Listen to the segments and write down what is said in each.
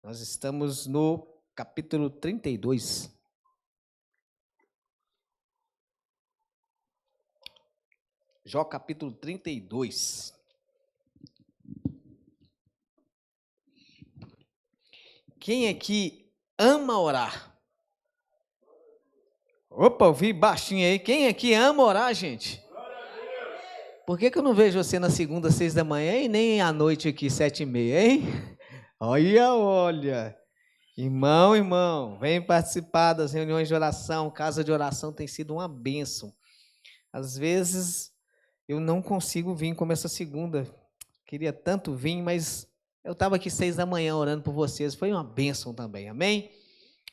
Nós estamos no capítulo 32. Jó capítulo 32. Quem aqui ama orar? Opa, eu vi baixinho aí. Quem aqui ama orar, gente? Por que eu não vejo você na segunda, 6 da manhã e nem à noite aqui, 7h30, hein? Olha. Irmão, vem participar das reuniões de oração. Casa de oração tem sido uma bênção. Às vezes eu não consigo vir como essa segunda. Queria tanto vir, mas eu estava aqui 6 da manhã orando por vocês. Foi uma bênção também, amém?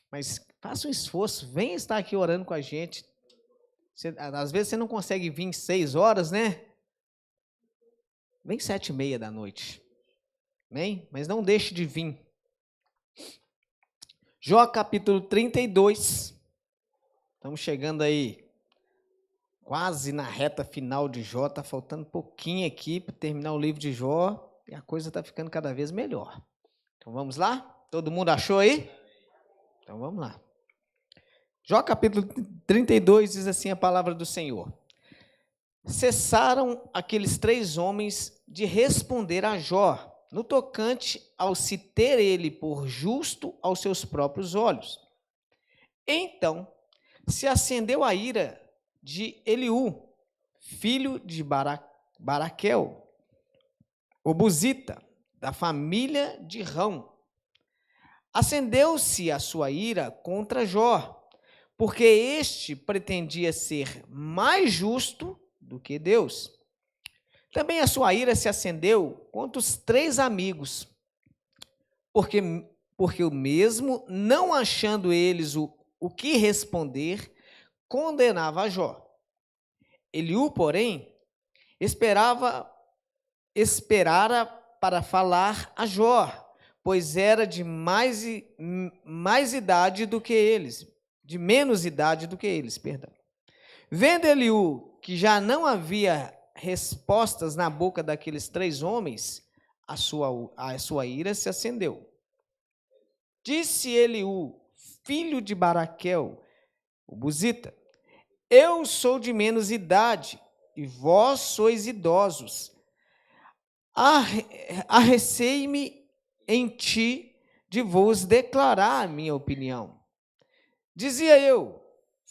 Mas faça um esforço, venha estar aqui orando com a gente. Às vezes você não consegue vir 6 horas, né? Vem 7h30 da noite. Amém? Mas não deixe de vir. Jó capítulo 32. Estamos chegando aí quase na reta final de Jó. Está faltando pouquinho aqui para terminar o livro de Jó. E a coisa está ficando cada vez melhor. Então vamos lá? Todo mundo achou aí? Então vamos lá. Jó capítulo 32 diz assim a palavra do Senhor. Cessaram aqueles 3 homens de responder a Jó, no tocante ao se ter ele por justo aos seus próprios olhos. Então se acendeu a ira de Eliú, filho de Baraquel, o Buzita, da família de Rão. Acendeu-se a sua ira contra Jó, porque este pretendia ser mais justo do que Deus. Também a sua ira se acendeu contra os 3 amigos, porque o mesmo, não achando eles o que responder, condenava a Jó. Eliú, porém, esperara para falar a Jó, pois era de mais idade do que eles, de menos idade do que eles, perdão. Vendo Eliú que já não havia respostas na boca daqueles 3 homens, a sua ira se acendeu. Disse Eliú, filho de Baraquel, o Buzita: eu sou de menos idade, e vós sois idosos. Arrecei-me em ti de vos declarar a minha opinião. Dizia eu: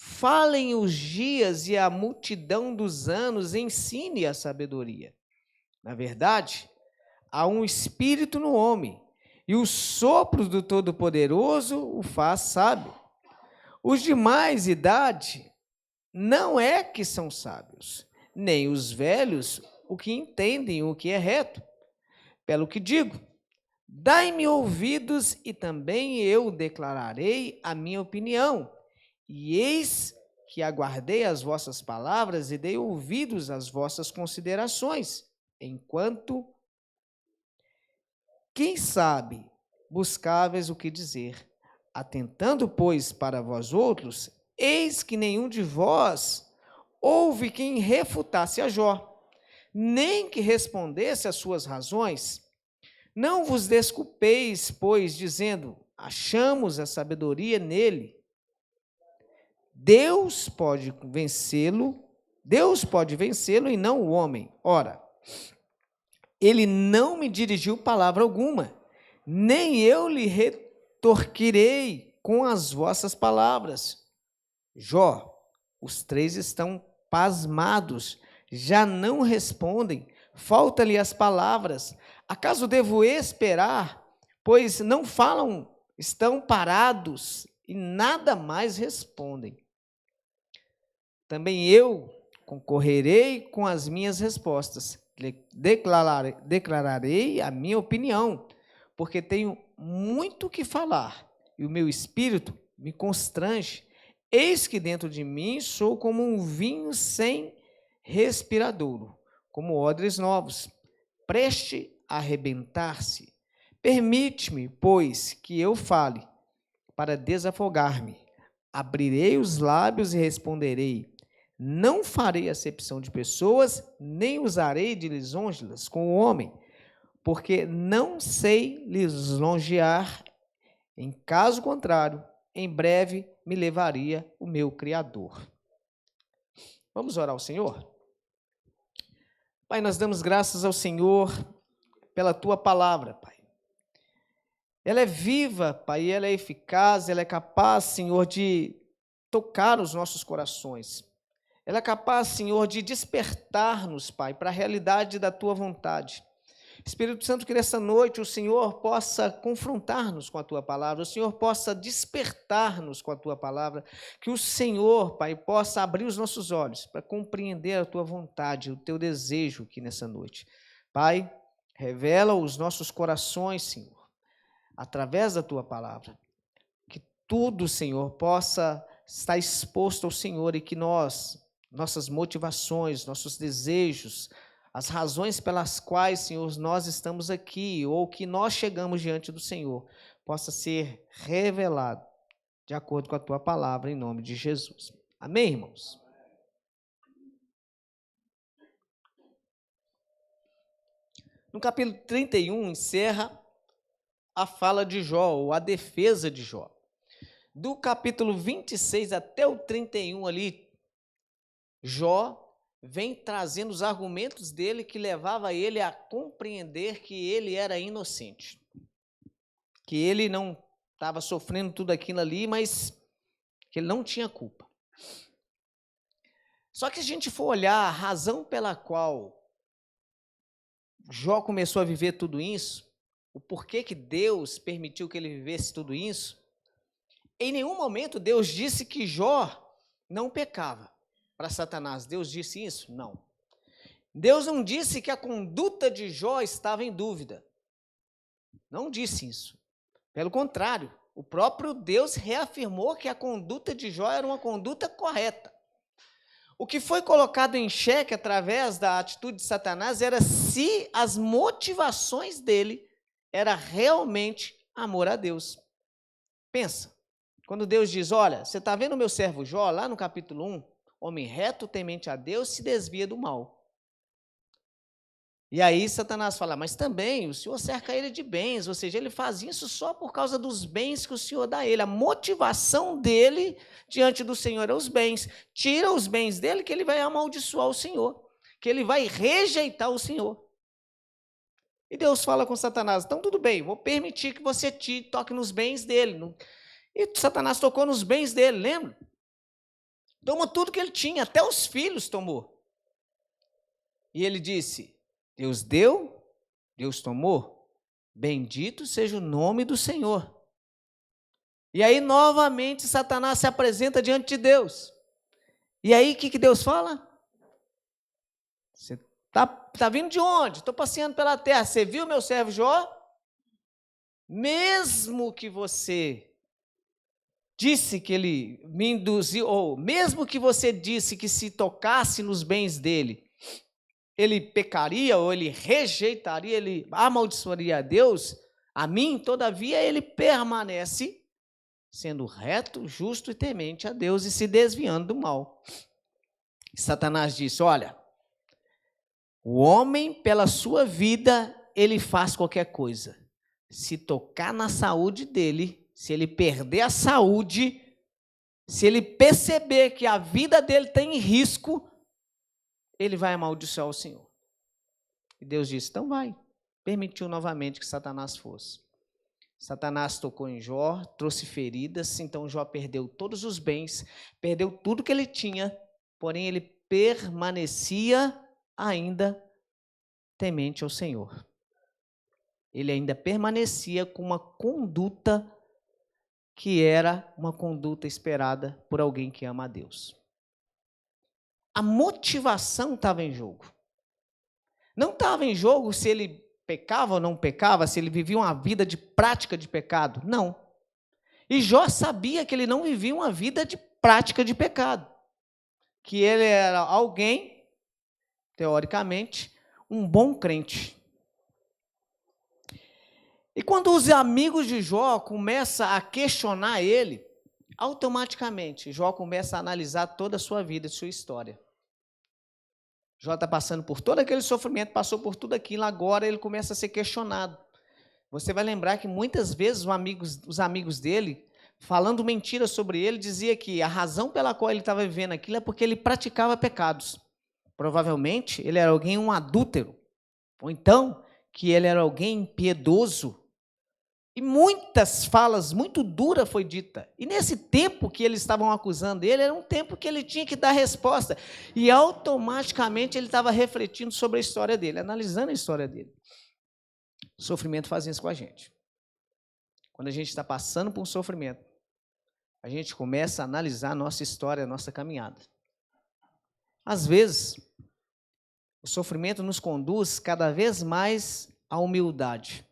falem os dias e a multidão dos anos ensine a sabedoria. Na verdade, há um espírito no homem, e o sopro do Todo-Poderoso o faz sábio. Os de mais idade não é que são sábios, nem os velhos o que entendem o que é reto. Pelo que digo, dai-me ouvidos e também eu declararei a minha opinião. E eis que aguardei as vossas palavras e dei ouvidos às vossas considerações, enquanto, quem sabe, buscáveis o que dizer. Atentando, pois, para vós outros, eis que nenhum de vós houve quem refutasse a Jó, nem que respondesse às suas razões. Não vos desculpeis, pois, dizendo: achamos a sabedoria nele. Deus pode vencê-lo e não o homem. Ora, ele não me dirigiu palavra alguma, nem eu lhe retorquirei com as vossas palavras. Jó, os 3 estão pasmados, já não respondem, falta-lhe as palavras. Acaso devo esperar, pois não falam, estão parados e nada mais respondem. Também eu concorrerei com as minhas respostas, declararei a minha opinião, porque tenho muito que falar, e o meu espírito me constrange. Eis que dentro de mim sou como um vinho sem respiradouro, como odres novos, preste a arrebentar-se. Permite-me, pois, que eu fale, para desafogar-me. Abrirei os lábios e responderei. Não farei acepção de pessoas, nem usarei de lisonjas com o homem, porque não sei lisonjear Em caso contrário, em breve me levaria o meu Criador. Vamos orar ao Senhor? Pai, nós damos graças ao Senhor pela tua palavra, Pai. Ela é viva, Pai, ela é eficaz, ela é capaz, Senhor, de tocar os nossos corações. Ela é capaz, Senhor, de despertar-nos, Pai, para a realidade da tua vontade. Espírito Santo, que nessa noite o Senhor possa confrontar-nos com a tua palavra, o Senhor possa despertar-nos com a tua palavra, que o Senhor, Pai, possa abrir os nossos olhos para compreender a tua vontade, o teu desejo aqui nessa noite. Pai, revela os nossos corações, Senhor, através da tua palavra, que tudo, Senhor, possa estar exposto ao Senhor e que nossas motivações, nossos desejos, as razões pelas quais, Senhor, nós estamos aqui ou que nós chegamos diante do Senhor, possa ser revelado de acordo com a tua palavra, em nome de Jesus. Amém, irmãos? No capítulo 31, encerra a fala de Jó, ou a defesa de Jó. Do capítulo 26 até o 31 ali, Jó vem trazendo os argumentos dele que levava ele a compreender que ele era inocente, que ele não estava sofrendo tudo aquilo ali, mas que ele não tinha culpa. Só que se a gente for olhar a razão pela qual Jó começou a viver tudo isso, o porquê que Deus permitiu que ele vivesse tudo isso, em nenhum momento Deus disse que Jó não pecava para Satanás. Deus disse isso? Não. Deus não disse que a conduta de Jó estava em dúvida. Não disse isso. Pelo contrário, o próprio Deus reafirmou que a conduta de Jó era uma conduta correta. O que foi colocado em xeque através da atitude de Satanás era se as motivações dele era realmente amor a Deus. Pensa, quando Deus diz, olha, você está vendo o meu servo Jó, lá no capítulo 1, homem reto, temente a Deus, se desvia do mal. E aí Satanás fala, mas também o Senhor cerca ele de bens, ou seja, ele faz isso só por causa dos bens que o Senhor dá a ele. A motivação dele diante do Senhor é os bens. Tira os bens dele que ele vai amaldiçoar o Senhor, que ele vai rejeitar o Senhor. E Deus fala com Satanás, então tudo bem, vou permitir que você toque nos bens dele. E Satanás tocou nos bens dele, lembra? Tomou tudo que ele tinha, até os filhos tomou. E ele disse, Deus deu, Deus tomou, bendito seja o nome do Senhor. E aí, novamente, Satanás se apresenta diante de Deus. E aí, o que Deus fala? Você está vindo de onde? Estou passeando pela terra. Você viu meu servo Jó? Mesmo que você disse que ele me induziu, ou mesmo que você disse que se tocasse nos bens dele, ele pecaria, ou ele rejeitaria, ele amaldiçoaria a Deus, a mim, todavia, ele permanece sendo reto, justo e temente a Deus e se desviando do mal. Satanás disse, olha, o homem, pela sua vida, ele faz qualquer coisa. Se tocar na saúde dele, se ele perder a saúde, se ele perceber que a vida dele está em risco, ele vai amaldiçoar o Senhor. E Deus disse, então vai. Permitiu novamente que Satanás fosse. Satanás tocou em Jó, trouxe feridas, então Jó perdeu todos os bens, perdeu tudo que ele tinha, porém ele permanecia ainda temente ao Senhor. Ele ainda permanecia com uma conduta que era uma conduta esperada por alguém que ama a Deus. A motivação estava em jogo. Não estava em jogo se ele pecava ou não pecava, se ele vivia uma vida de prática de pecado. Não. E Jó sabia que ele não vivia uma vida de prática de pecado. Que ele era alguém, teoricamente, um bom crente. E quando os amigos de Jó começam a questionar ele, automaticamente Jó começa a analisar toda a sua vida, sua história. Jó está passando por todo aquele sofrimento, passou por tudo aquilo, agora ele começa a ser questionado. Você vai lembrar que muitas vezes os amigos dele, falando mentiras sobre ele, dizia que a razão pela qual ele estava vivendo aquilo é porque ele praticava pecados. Provavelmente ele era alguém um adúltero, ou então que ele era alguém impiedoso. E muitas falas muito duras foi dita. E nesse tempo que eles estavam acusando ele, era um tempo que ele tinha que dar resposta. E automaticamente ele estava refletindo sobre a história dele, analisando a história dele. O sofrimento faz isso com a gente. Quando a gente está passando por um sofrimento, a gente começa a analisar a nossa história, a nossa caminhada. Às vezes, o sofrimento nos conduz cada vez mais à humildade,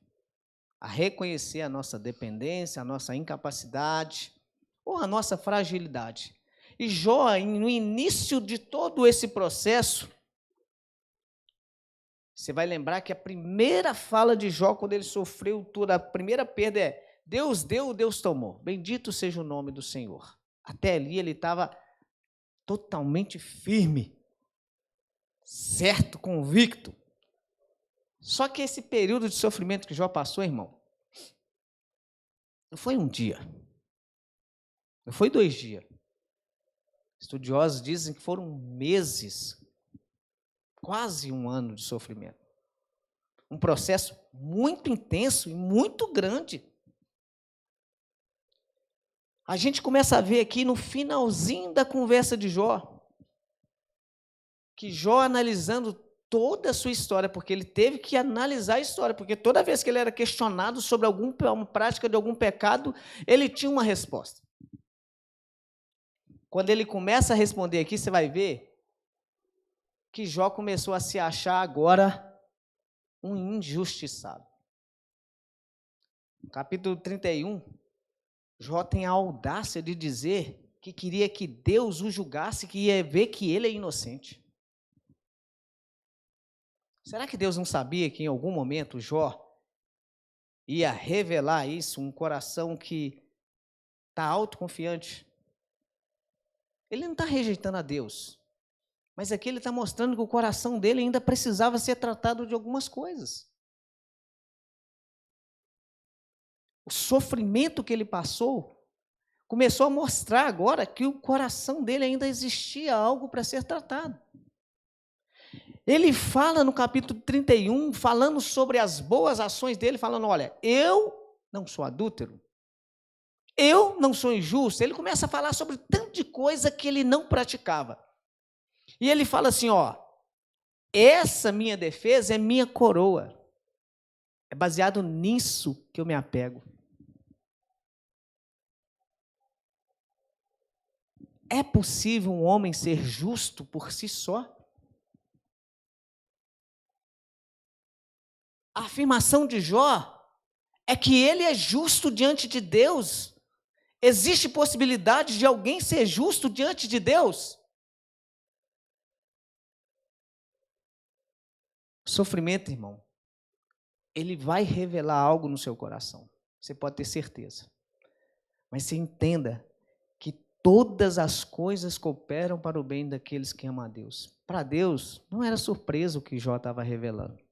a reconhecer a nossa dependência, a nossa incapacidade ou a nossa fragilidade. E Jó, no início de todo esse processo, você vai lembrar que a primeira fala de Jó, quando ele sofreu tudo, a primeira perda é: Deus deu, Deus tomou. Bendito seja o nome do Senhor. Até ali ele estava totalmente firme, certo, convicto. Só que esse período de sofrimento que Jó passou, irmão, não foi um dia, não foi 2 dias. Estudiosos dizem que foram meses, quase 1 ano de sofrimento. Um processo muito intenso e muito grande. A gente começa a ver aqui no finalzinho da conversa de Jó, que Jó analisando toda a sua história, porque ele teve que analisar a história, porque toda vez que ele era questionado sobre uma prática de algum pecado, ele tinha uma resposta. Quando ele começa a responder aqui, você vai ver que Jó começou a se achar agora um injustiçado. No capítulo 31, Jó tem a audácia de dizer que queria que Deus o julgasse, que ia ver que ele é inocente. Será que Deus não sabia que em algum momento Jó ia revelar isso, um coração que está autoconfiante? Ele não está rejeitando a Deus, mas aqui ele está mostrando que o coração dele ainda precisava ser tratado de algumas coisas. O sofrimento que ele passou começou a mostrar agora que o coração dele ainda existia algo para ser tratado. Ele fala no capítulo 31, falando sobre as boas ações dele, falando: olha, eu não sou adúltero, eu não sou injusto. Ele começa a falar sobre tanto de coisa que ele não praticava. E ele fala assim: ó, essa minha defesa é minha coroa. É baseado nisso que eu me apego. É possível um homem ser justo por si só? A afirmação de Jó é que ele é justo diante de Deus. Existe possibilidade de alguém ser justo diante de Deus? O sofrimento, irmão, ele vai revelar algo no seu coração. Você pode ter certeza. Mas você entenda que todas as coisas cooperam para o bem daqueles que amam a Deus. Para Deus, não era surpresa o que Jó estava revelando.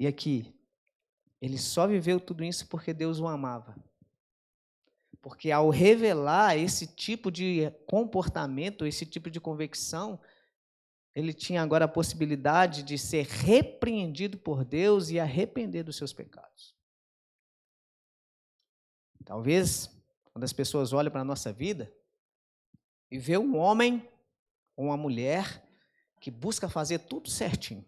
E aqui, ele só viveu tudo isso porque Deus o amava. Porque ao revelar esse tipo de comportamento, esse tipo de convicção, ele tinha agora a possibilidade de ser repreendido por Deus e arrepender dos seus pecados. Talvez, quando as pessoas olham para a nossa vida e vê um homem ou uma mulher que busca fazer tudo certinho.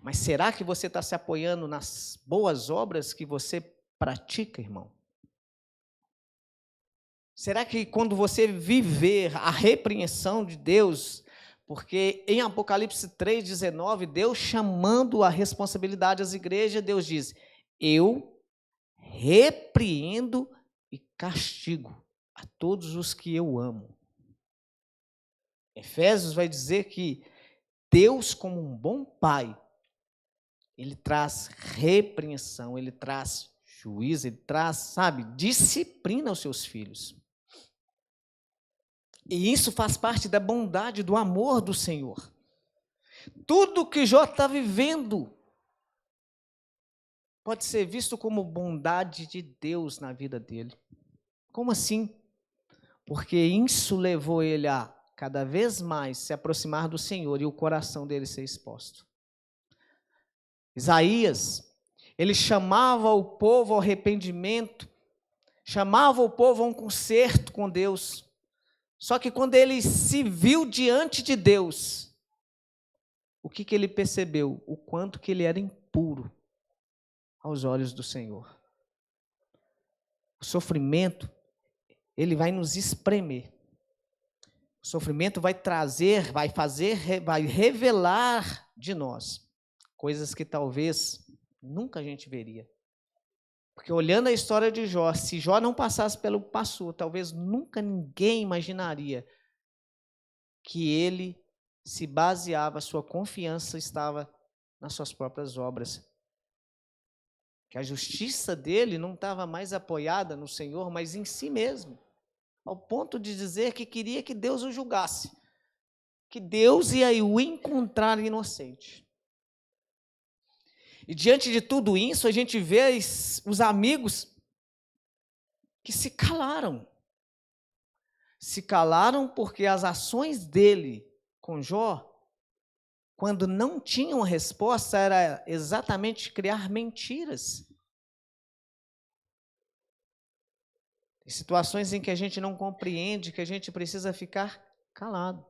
Mas será que você está se apoiando nas boas obras que você pratica, irmão? Será que quando você viver a repreensão de Deus, porque em Apocalipse 3,19, Deus chamando a responsabilidade às igrejas, Deus diz: eu repreendo e castigo a todos os que eu amo. Efésios vai dizer que Deus, como um bom pai, ele traz repreensão, ele traz juízo, ele traz, disciplina aos seus filhos. E isso faz parte da bondade, do amor do Senhor. Tudo que Jó está vivendo pode ser visto como bondade de Deus na vida dele. Como assim? Porque isso levou ele a cada vez mais se aproximar do Senhor e o coração dele ser exposto. Isaías, ele chamava o povo ao arrependimento, chamava o povo a um conserto com Deus. Só que quando ele se viu diante de Deus, o que ele percebeu? O quanto que ele era impuro aos olhos do Senhor. O sofrimento, ele vai nos espremer. O sofrimento vai trazer, vai revelar de nós coisas que talvez nunca a gente veria. Porque olhando a história de Jó, se Jó não passasse pelo que passou, talvez nunca ninguém imaginaria que ele se baseava, sua confiança estava nas suas próprias obras. Que a justiça dele não estava mais apoiada no Senhor, mas em si mesmo. Ao ponto de dizer que queria que Deus o julgasse. Que Deus ia o encontrar inocente. E diante de tudo isso, a gente vê os amigos que se calaram. Se calaram porque as ações dele com Jó, quando não tinham resposta, era exatamente criar mentiras. Em situações em que a gente não compreende, que a gente precisa ficar calado.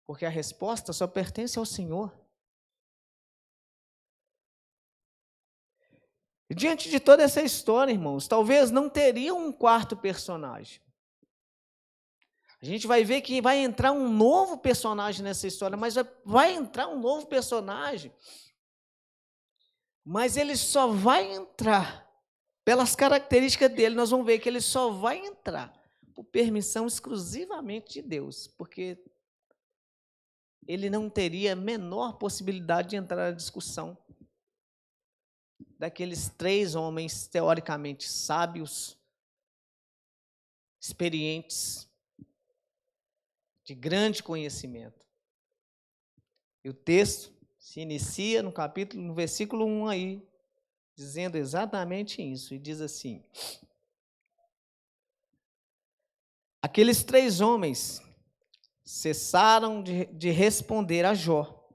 Porque a resposta só pertence ao Senhor. E diante de toda essa história, irmãos, talvez não teria um quarto personagem. A gente vai ver que vai entrar um novo personagem nessa história, mas vai entrar um novo personagem. Mas ele só vai entrar, pelas características dele, nós vamos ver que ele só vai entrar por permissão exclusivamente de Deus, porque ele não teria a menor possibilidade de entrar na discussão daqueles 3 homens teoricamente sábios, experientes, de grande conhecimento. E o texto se inicia no versículo 1 aí, dizendo exatamente isso, e diz assim: aqueles 3 homens cessaram de responder a Jó,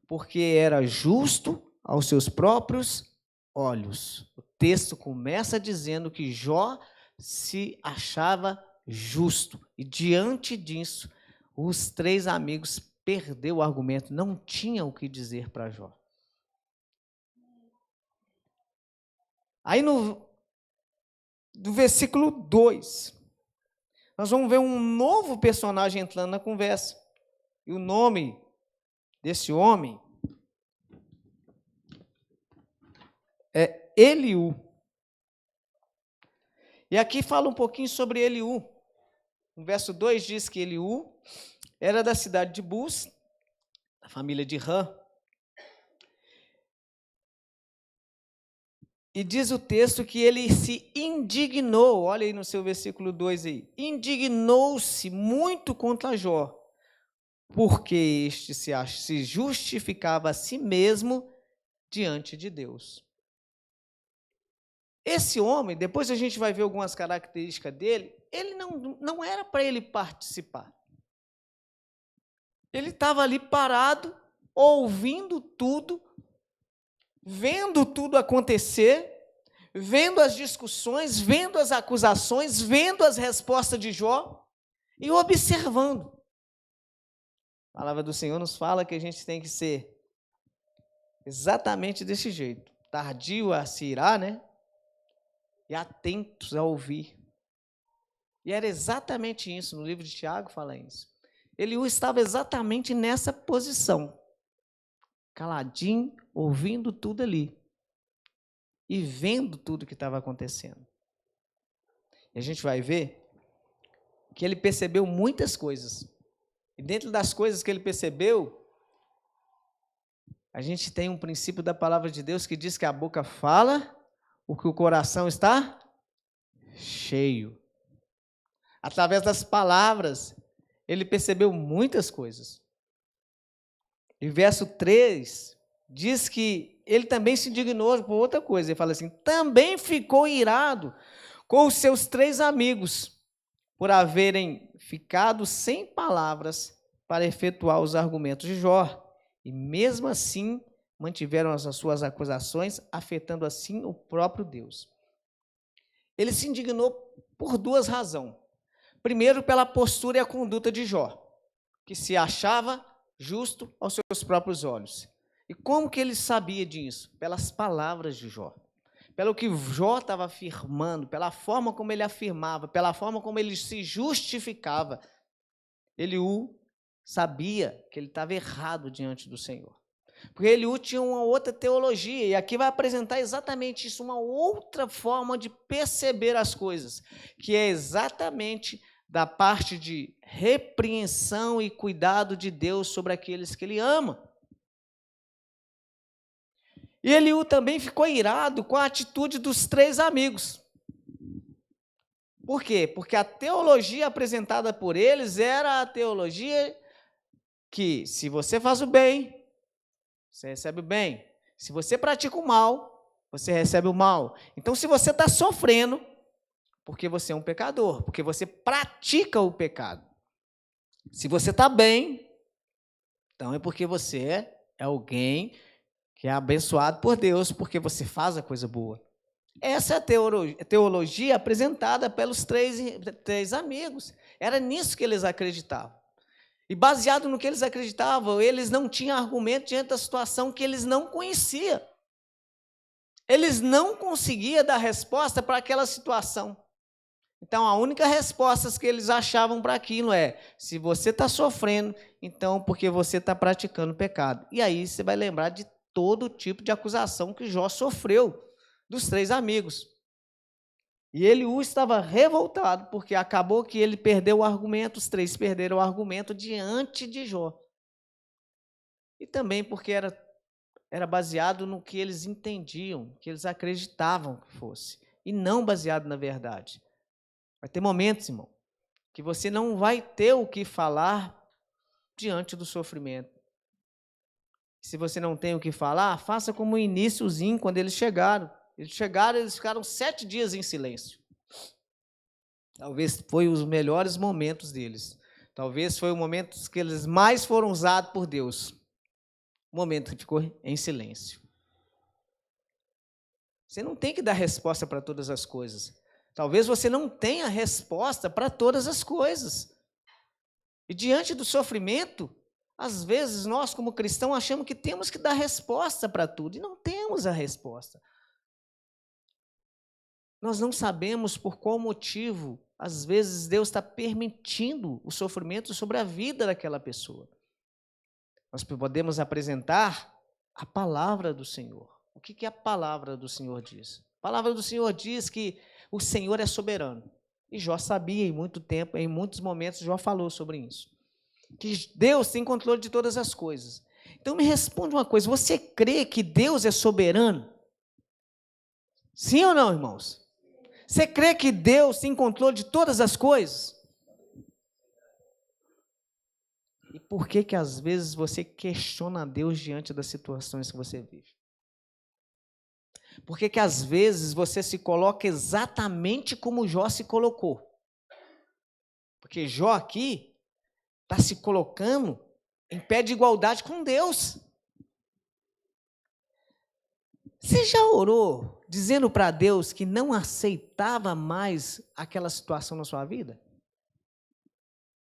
porque era justo aos seus próprios olhos. O texto começa dizendo que Jó se achava justo, e diante disso, os 3 amigos perderam o argumento, não tinham o que dizer para Jó. Aí no versículo 2, nós vamos ver um novo personagem entrando na conversa. E o nome desse homem é Eliú. E aqui fala um pouquinho sobre Eliú. No verso 2 diz que Eliú era da cidade de Bus, da família de Rã. E diz o texto que ele se indignou, olha aí no seu versículo 2 aí, indignou-se muito contra Jó, porque este se justificava a si mesmo diante de Deus. Esse homem, depois a gente vai ver algumas características dele, ele não era para ele participar. Ele estava ali parado, ouvindo tudo, vendo tudo acontecer, vendo as discussões, vendo as acusações, vendo as respostas de Jó e observando. A palavra do Senhor nos fala que a gente tem que ser exatamente desse jeito, tardio a se irar, né? E atentos a ouvir. E era exatamente isso, no livro de Tiago fala isso. Eliú estava exatamente nessa posição, caladinho, ouvindo tudo ali e vendo tudo que estava acontecendo. E a gente vai ver que ele percebeu muitas coisas. E dentro das coisas que ele percebeu, a gente tem um princípio da palavra de Deus que diz que a boca fala o que o coração está cheio. Através das palavras, ele percebeu muitas coisas. E verso 3 diz que ele também se indignou por outra coisa. Ele fala assim: também ficou irado com os seus 3 amigos, por haverem ficado sem palavras para efetuar os argumentos de Jó. E mesmo assim mantiveram as suas acusações, afetando assim o próprio Deus. Ele se indignou por 2 razões. Primeiro, pela postura e a conduta de Jó, que se achava justo aos seus próprios olhos. E como que ele sabia disso? Pelas palavras de Jó. Pelo que Jó estava afirmando, pela forma como ele afirmava, pela forma como ele se justificava. Eliú sabia que ele estava errado diante do Senhor. Porque Eliú tinha uma outra teologia, e aqui vai apresentar exatamente isso, uma outra forma de perceber as coisas, que é exatamente da parte de repreensão e cuidado de Deus sobre aqueles que ele ama. E Eliú também ficou irado com a atitude dos 3 amigos. Por quê? Porque a teologia apresentada por eles era a teologia que, se você faz o bem, você recebe o bem. Se você pratica o mal, você recebe o mal. Então, se você está sofrendo, porque você é um pecador, porque você pratica o pecado. Se você está bem, então é porque você é alguém que é abençoado por Deus, porque você faz a coisa boa. Essa é a teologia apresentada pelos 3 amigos. Era nisso que eles acreditavam. E baseado no que eles acreditavam, eles não tinham argumento diante da situação que eles não conheciam. Eles não conseguiam dar resposta para aquela situação. Então, a única resposta que eles achavam para aquilo é: se você está sofrendo, então porque você está praticando pecado. E aí você vai lembrar de todo tipo de acusação que Jó sofreu dos 3 amigos. E Eliú estava revoltado, porque acabou que ele perdeu o argumento, os 3 perderam o argumento diante de Jó. E também porque era baseado no que eles entendiam, que eles acreditavam que fosse, e não baseado na verdade. Vai ter momentos, irmão, que você não vai ter o que falar diante do sofrimento. Se você não tem o que falar, faça como o iniciozinho, quando eles chegaram. Eles ficaram 7 dias em silêncio. Talvez foi os melhores momentos deles. Talvez foi o momento que eles mais foram usados por Deus. O momento que ficou em silêncio. Você não tem que dar resposta para todas as coisas. Talvez você não tenha resposta para todas as coisas. E diante do sofrimento, às vezes nós, como cristãos, achamos que temos que dar resposta para tudo. E não temos a resposta. Nós não sabemos por qual motivo, às vezes, Deus está permitindo o sofrimento sobre a vida daquela pessoa. Nós podemos apresentar a palavra do Senhor. O que a palavra do Senhor diz? A palavra do Senhor diz que o Senhor é soberano. E Jó sabia em muito tempo, em muitos momentos, Jó falou sobre isso. Que Deus tem controle de todas as coisas. Então me responde uma coisa, você crê que Deus é soberano? Sim ou não, irmãos? Você crê que Deus tem controle de todas as coisas? E por que às vezes você questiona Deus diante das situações que você vive? Por que às vezes você se coloca exatamente como Jó se colocou? Porque Jó aqui está se colocando em pé de igualdade com Deus. Você já orou dizendo para Deus que não aceitava mais aquela situação na sua vida?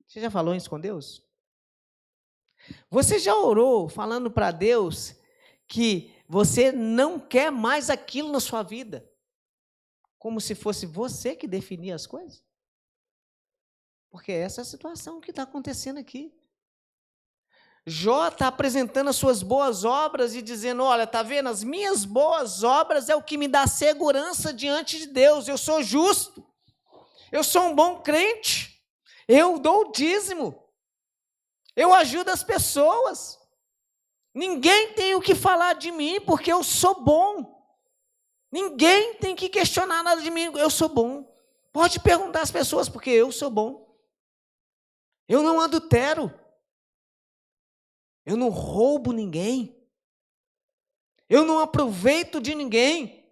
Você já falou isso com Deus? Você já orou falando para Deus que você não quer mais aquilo na sua vida? Como se fosse você que definia as coisas? Porque essa é a situação que está acontecendo aqui. Jó está apresentando as suas boas obras e dizendo: olha, está vendo? As minhas boas obras é o que me dá segurança diante de Deus. Eu sou justo. Eu sou um bom crente. Eu dou o dízimo. Eu ajudo as pessoas. Ninguém tem o que falar de mim porque eu sou bom. Ninguém tem que questionar nada de mim. Eu sou bom. Pode perguntar às pessoas porque eu sou bom. Eu não adultero. Eu não roubo ninguém. Eu não aproveito de ninguém.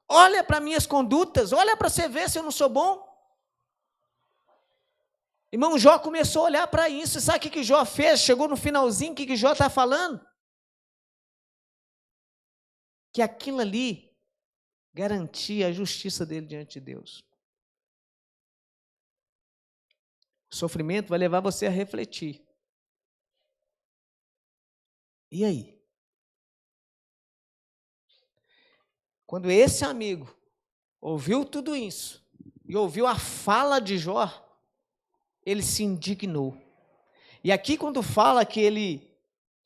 Olha para minhas condutas, olha para você ver se eu não sou bom. Irmão, Jó começou a olhar para isso. Sabe o que Jó fez? Chegou no finalzinho, o que Jó está falando? Que aquilo ali garantia a justiça dele diante de Deus. O sofrimento vai levar você a refletir. E aí? Quando esse amigo ouviu tudo isso e ouviu a fala de Jó, ele se indignou. E aqui quando fala que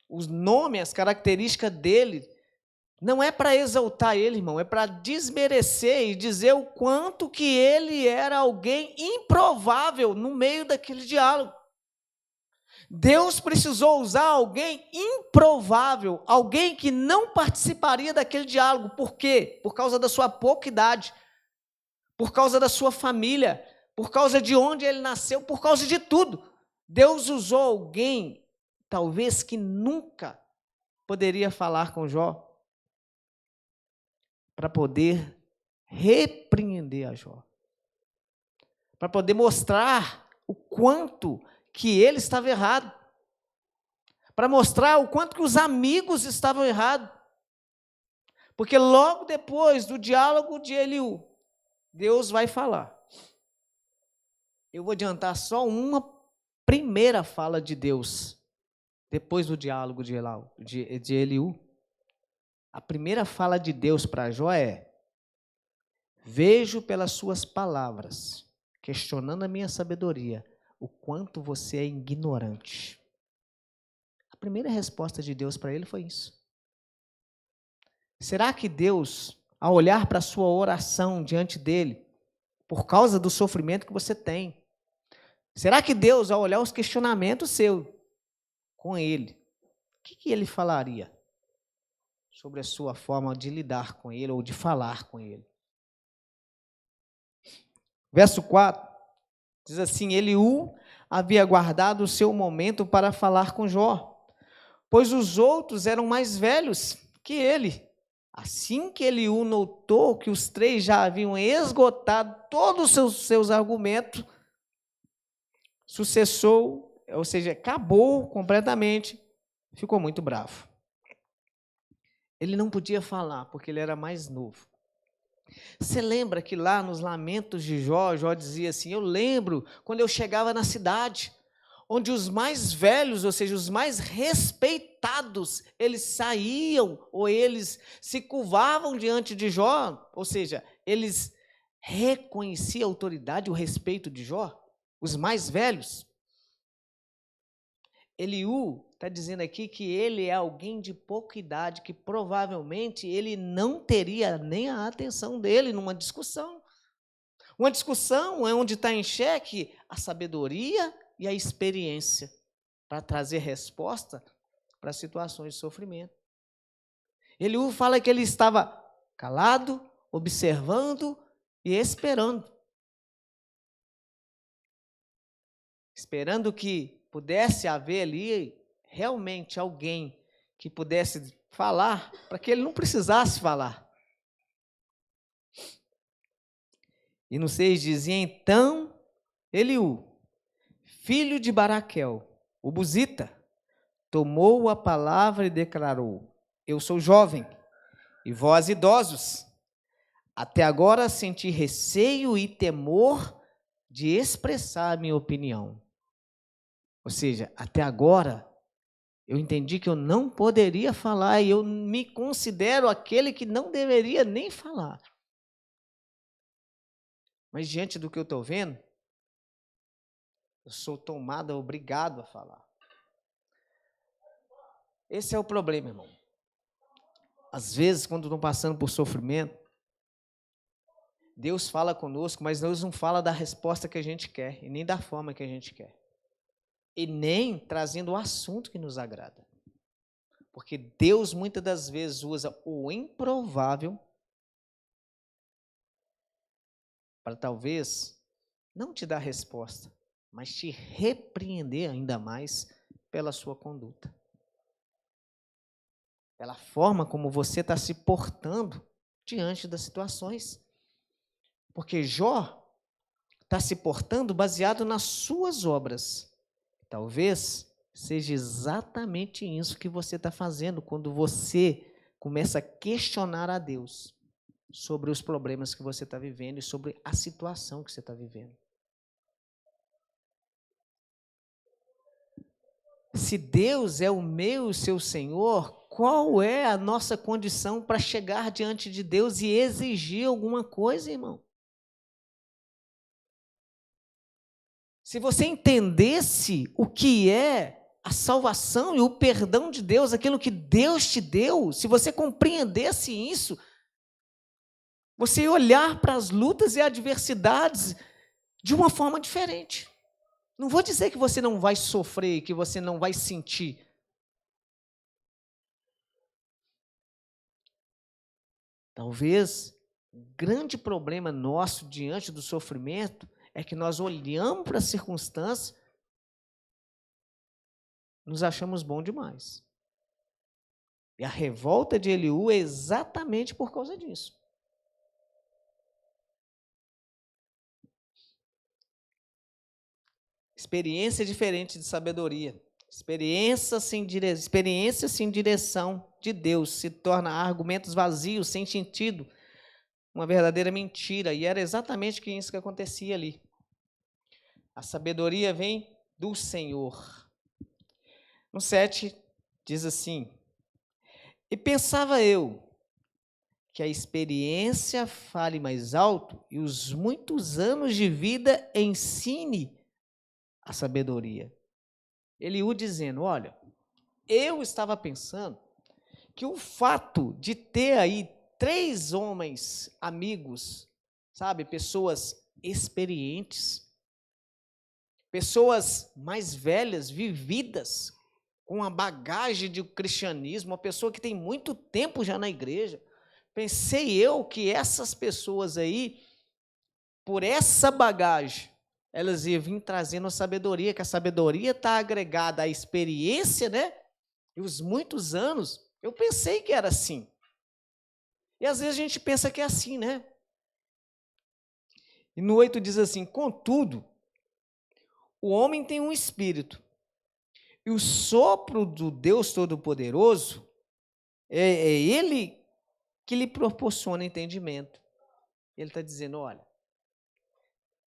os nomes, as características dele, não é para exaltar ele, irmão, é para desmerecer e dizer o quanto que ele era alguém improvável no meio daquele diálogo. Deus precisou usar alguém improvável, alguém que não participaria daquele diálogo. Por quê? Por causa da sua pouca idade, por causa da sua família, por causa de onde ele nasceu, por causa de tudo. Deus usou alguém, talvez que nunca poderia falar com Jó, para poder repreender a Jó, para poder mostrar o quanto que ele estava errado, para mostrar o quanto que os amigos estavam errados, porque logo depois do diálogo de Eliú, Deus vai falar. Eu vou adiantar só uma primeira fala de Deus, depois do diálogo de Eliú. A primeira fala de Deus para Jó é: vejo pelas suas palavras, questionando a minha sabedoria, o quanto você é ignorante. A primeira resposta de Deus para ele foi isso. Será que Deus, ao olhar para a sua oração diante dele, por causa do sofrimento que você tem, será que Deus, ao olhar os questionamentos seus com ele, o que ele falaria sobre a sua forma de lidar com ele ou de falar com ele? Verso 4, diz assim: Eliú havia guardado o seu momento para falar com Jó, pois os outros eram mais velhos que ele. Assim que Eliú notou que os três já haviam esgotado todos os seus argumentos, sucessou, ou seja, acabou completamente, ficou muito bravo. Ele não podia falar, porque ele era mais novo. Você lembra que lá nos lamentos de Jó, Jó dizia assim: eu lembro quando eu chegava na cidade, onde os mais velhos, ou seja, os mais respeitados, eles saíam, ou eles se curvavam diante de Jó, ou seja, eles reconheciam a autoridade, o respeito de Jó, os mais velhos. Eliú está dizendo aqui que ele é alguém de pouca idade, que provavelmente ele não teria nem a atenção dele numa discussão. Uma discussão é onde está em xeque a sabedoria e a experiência para trazer resposta para situações de sofrimento. Eliú fala que ele estava calado, observando e esperando. Esperando que pudesse haver ali realmente alguém que pudesse falar, para que ele não precisasse falar. E no 6 dizia: então Eliú, filho de Baraquel, o Buzita, tomou a palavra e declarou: eu sou jovem, e vós idosos. Até agora senti receio e temor de expressar a minha opinião. Ou seja, até agora eu entendi que eu não poderia falar e eu me considero aquele que não deveria nem falar. Mas diante do que eu estou vendo, eu sou tomado, obrigado a falar. Esse é o problema, irmão. Às vezes, quando estão passando por sofrimento, Deus fala conosco, mas Deus não fala da resposta que a gente quer, e nem da forma que a gente quer. E nem trazendo o assunto que nos agrada. Porque Deus, muitas das vezes, usa o improvável para talvez não te dar resposta, mas te repreender ainda mais pela sua conduta. Pela forma como você está se portando diante das situações. Porque Jó está se portando baseado nas suas obras. Talvez seja exatamente isso que você está fazendo quando você começa a questionar a Deus sobre os problemas que você está vivendo e sobre a situação que você está vivendo. Se Deus é o meu e o seu Senhor, qual é a nossa condição para chegar diante de Deus e exigir alguma coisa, irmão? Se você entendesse o que é a salvação e o perdão de Deus, aquilo que Deus te deu, se você compreendesse isso, você ia olhar para as lutas e adversidades de uma forma diferente. Não vou dizer que você não vai sofrer, que você não vai sentir. Talvez o grande problema nosso diante do sofrimento é que nós olhamos para as circunstâncias, nos achamos bom demais. E a revolta de Eliú é exatamente por causa disso. Experiência diferente de sabedoria. Experiência sem direção de Deus se torna argumentos vazios, sem sentido, uma verdadeira mentira. E era exatamente isso que acontecia ali. A sabedoria vem do Senhor. No 7, diz assim: e pensava eu que a experiência fale mais alto e os muitos anos de vida ensine a sabedoria. Eliú dizendo, olha, eu estava pensando que o fato de ter aí 3 homens amigos, sabe, pessoas experientes, pessoas mais velhas, vividas, com a bagagem do cristianismo, uma pessoa que tem muito tempo já na igreja, pensei eu que essas pessoas aí, por essa bagagem, elas iam vir trazendo a sabedoria, que a sabedoria está agregada à experiência, né? E os muitos anos, eu pensei que era assim. E às vezes a gente pensa que é assim, né? E no 8 diz assim, contudo, o homem tem um espírito, e o sopro do Deus Todo-Poderoso é Ele que lhe proporciona entendimento. Ele está dizendo, olha,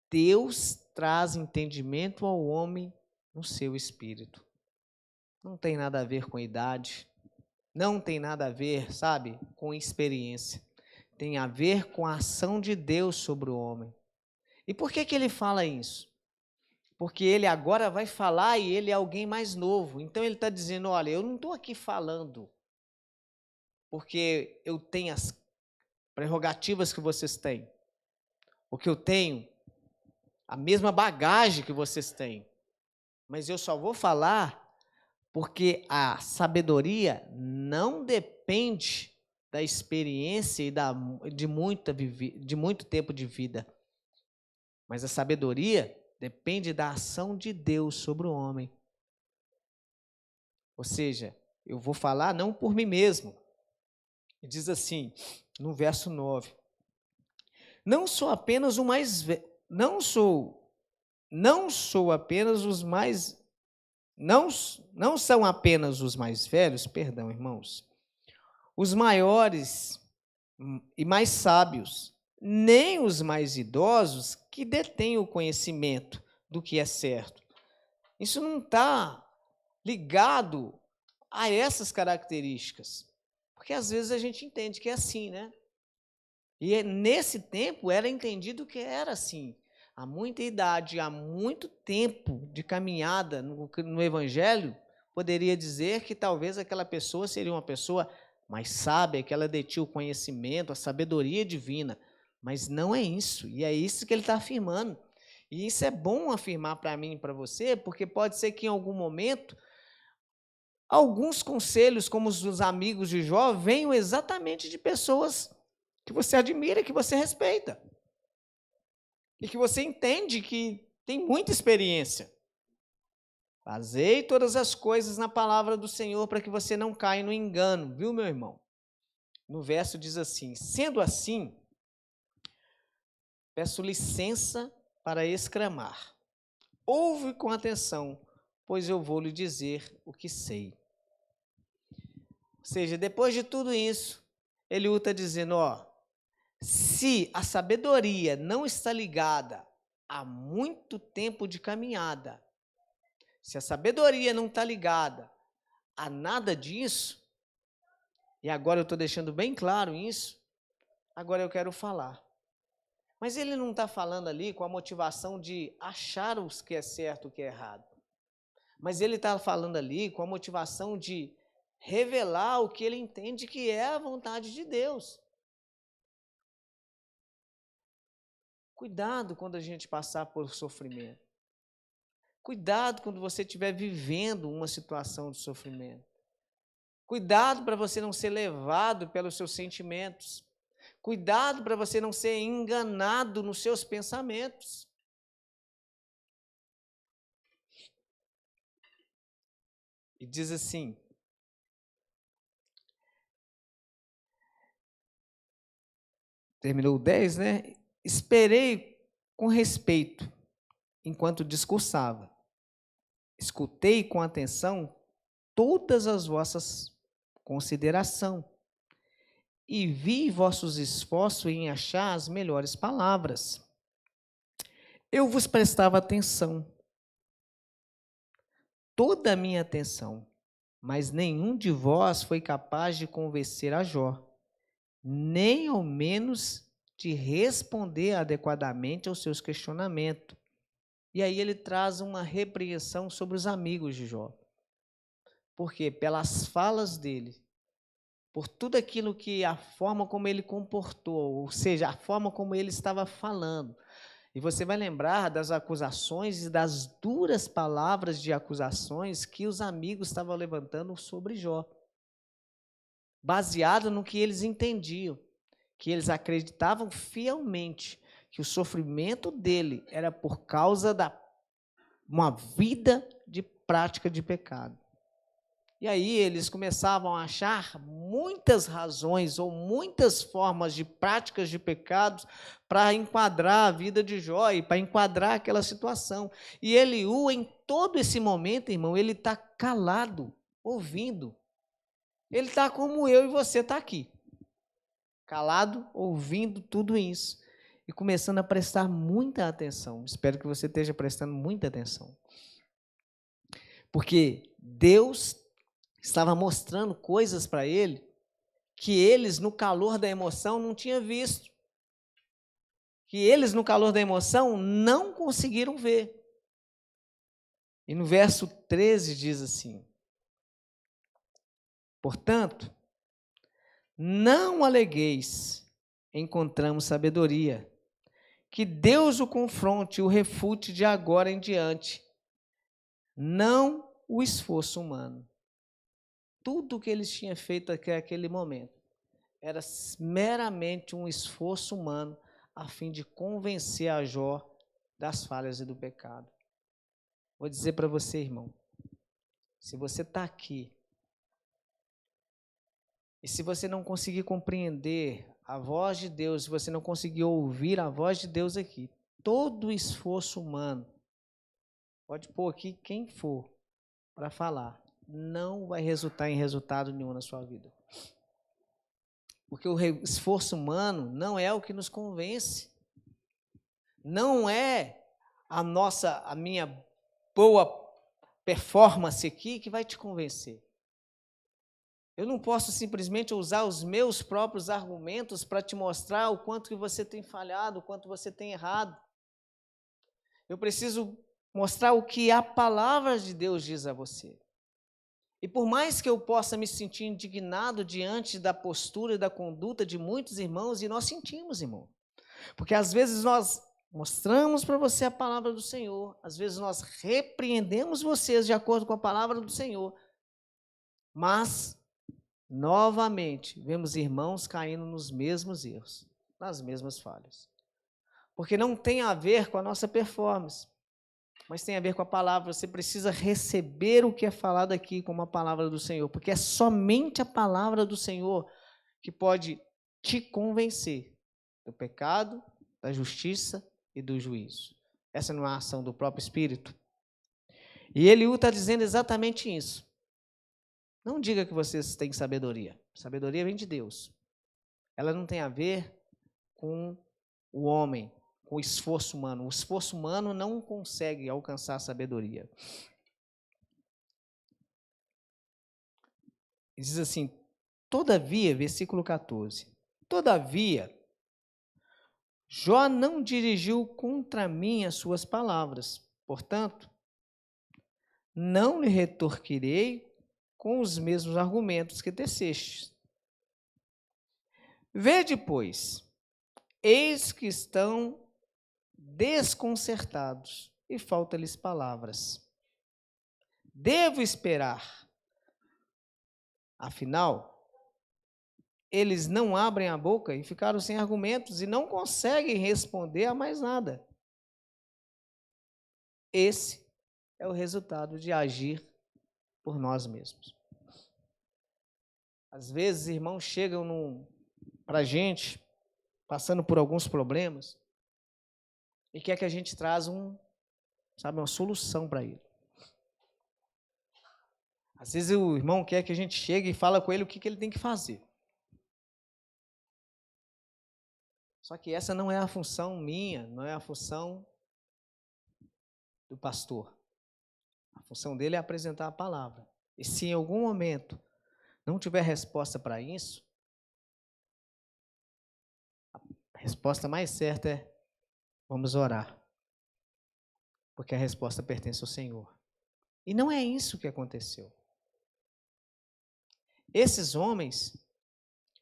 Deus traz entendimento ao homem no seu espírito. Não tem nada a ver com idade, não tem nada a ver, sabe, com experiência. Tem a ver com a ação de Deus sobre o homem. E por que ele fala isso? Porque ele agora vai falar e ele é alguém mais novo. Então ele está dizendo, olha, eu não estou aqui falando porque eu tenho as prerrogativas que vocês têm, porque eu tenho a mesma bagagem que vocês têm, mas eu só vou falar porque a sabedoria não depende da experiência e de muito tempo de vida, mas a sabedoria depende da ação de Deus sobre o homem. Ou seja, eu vou falar não por mim mesmo. Diz assim, no verso 9, não sou apenas o mais velho, não são apenas os mais velhos, perdão, irmãos, os maiores e mais sábios, nem os mais idosos que detêm o conhecimento do que é certo. Isso não está ligado a essas características, porque às vezes a gente entende que é assim, né? E nesse tempo era entendido que era assim. Há muita idade, há muito tempo de caminhada no Evangelho, poderia dizer que talvez aquela pessoa seria uma pessoa mais sábia, que ela detinha o conhecimento, a sabedoria divina. Mas não é isso, e é isso que ele está afirmando. E isso é bom afirmar para mim e para você, porque pode ser que em algum momento, alguns conselhos, como os dos amigos de Jó, venham exatamente de pessoas que você admira, que você respeita. E que você entende que tem muita experiência. Basei todas as coisas na palavra do Senhor para que você não caia no engano, viu, meu irmão? No verso diz assim: sendo assim, peço licença para exclamar. Ouve com atenção, pois eu vou lhe dizer o que sei. Ou seja, depois de tudo isso, Eliú está dizendo, se a sabedoria não está ligada a muito tempo de caminhada, se a sabedoria não está ligada a nada disso, e agora eu estou deixando bem claro isso, agora eu quero falar. Mas ele não está falando ali com a motivação de achar o que é certo e o que é errado. Mas ele está falando ali com a motivação de revelar o que ele entende que é a vontade de Deus. Cuidado quando a gente passar por sofrimento. Cuidado quando você estiver vivendo uma situação de sofrimento. Cuidado para você não ser levado pelos seus sentimentos. Cuidado para você não ser enganado nos seus pensamentos. E diz assim, terminou o 10, né? Esperei com respeito enquanto discursava. Escutei com atenção todas as vossas considerações e vi vossos esforços em achar as melhores palavras. Eu vos prestava atenção, toda a minha atenção, mas nenhum de vós foi capaz de convencer a Jó, nem ao menos de responder adequadamente aos seus questionamentos. E aí ele traz uma repreensão sobre os amigos de Jó. Porque pelas falas dele, por tudo aquilo que a forma como ele comportou, ou seja, a forma como ele estava falando. E você vai lembrar das acusações e das duras palavras de acusações que os amigos estavam levantando sobre Jó. Baseado no que eles entendiam, que eles acreditavam fielmente que o sofrimento dele era por causa de uma vida de prática de pecado. E aí eles começavam a achar muitas razões ou muitas formas de práticas de pecados para enquadrar a vida de Jó e para enquadrar aquela situação. E Eliú, em todo esse momento, irmão, ele está calado, ouvindo. Ele está como eu e você está aqui. Calado, ouvindo tudo isso. E começando a prestar muita atenção. Espero que você esteja prestando muita atenção. Porque Deus estava mostrando coisas para ele que eles, no calor da emoção, não tinham visto. Que eles, no calor da emoção, não conseguiram ver. E no verso 13 diz assim: portanto, não alegueis, encontramos sabedoria, que Deus o confronte e o refute de agora em diante, não o esforço humano. Tudo que eles tinham feito até aquele momento era meramente um esforço humano a fim de convencer a Jó das falhas e do pecado. Vou dizer para você, irmão, se você está aqui e se você não conseguir compreender a voz de Deus, se você não conseguir ouvir a voz de Deus aqui, todo esforço humano, pode pôr aqui quem for para falar, não vai resultar em resultado nenhum na sua vida. Porque o esforço humano não é o que nos convence. Não é a minha boa performance aqui que vai te convencer. Eu não posso simplesmente usar os meus próprios argumentos para te mostrar o quanto que você tem falhado, o quanto você tem errado. Eu preciso mostrar o que a palavra de Deus diz a você. E por mais que eu possa me sentir indignado diante da postura e da conduta de muitos irmãos, e nós sentimos, irmão, porque às vezes nós mostramos para você a palavra do Senhor, às vezes nós repreendemos vocês de acordo com a palavra do Senhor, mas, novamente, vemos irmãos caindo nos mesmos erros, nas mesmas falhas. Porque não tem a ver com a nossa performance, mas tem a ver com a palavra. Você precisa receber o que é falado aqui como a palavra do Senhor, porque é somente a palavra do Senhor que pode te convencer do pecado, da justiça e do juízo. Essa não é a ação do próprio Espírito? E Eliú está dizendo exatamente isso. Não diga que vocês têm sabedoria. Sabedoria vem de Deus. Ela não tem a ver com o homem, com o esforço humano. O esforço humano não consegue alcançar a sabedoria. Diz assim, todavia, versículo 14, todavia, Jó não dirigiu contra mim as suas palavras, portanto, não lhe retorquirei com os mesmos argumentos que tecestes. Vede, pois, eis que estão desconcertados e falta-lhes palavras. Devo esperar. Afinal, eles não abrem a boca e ficaram sem argumentos e não conseguem responder a mais nada. Esse é o resultado de agir por nós mesmos. Às vezes, irmãos chegam para a gente, passando por alguns problemas, e quer que a gente traz uma solução para ele. Às vezes o irmão quer que a gente chegue e fala com ele o que ele tem que fazer. Só que essa não é a função minha, não é a função do pastor. A função dele é apresentar a palavra. E se em algum momento não tiver resposta para isso, a resposta mais certa é: vamos orar. Porque a resposta pertence ao Senhor. E não é isso que aconteceu. Esses homens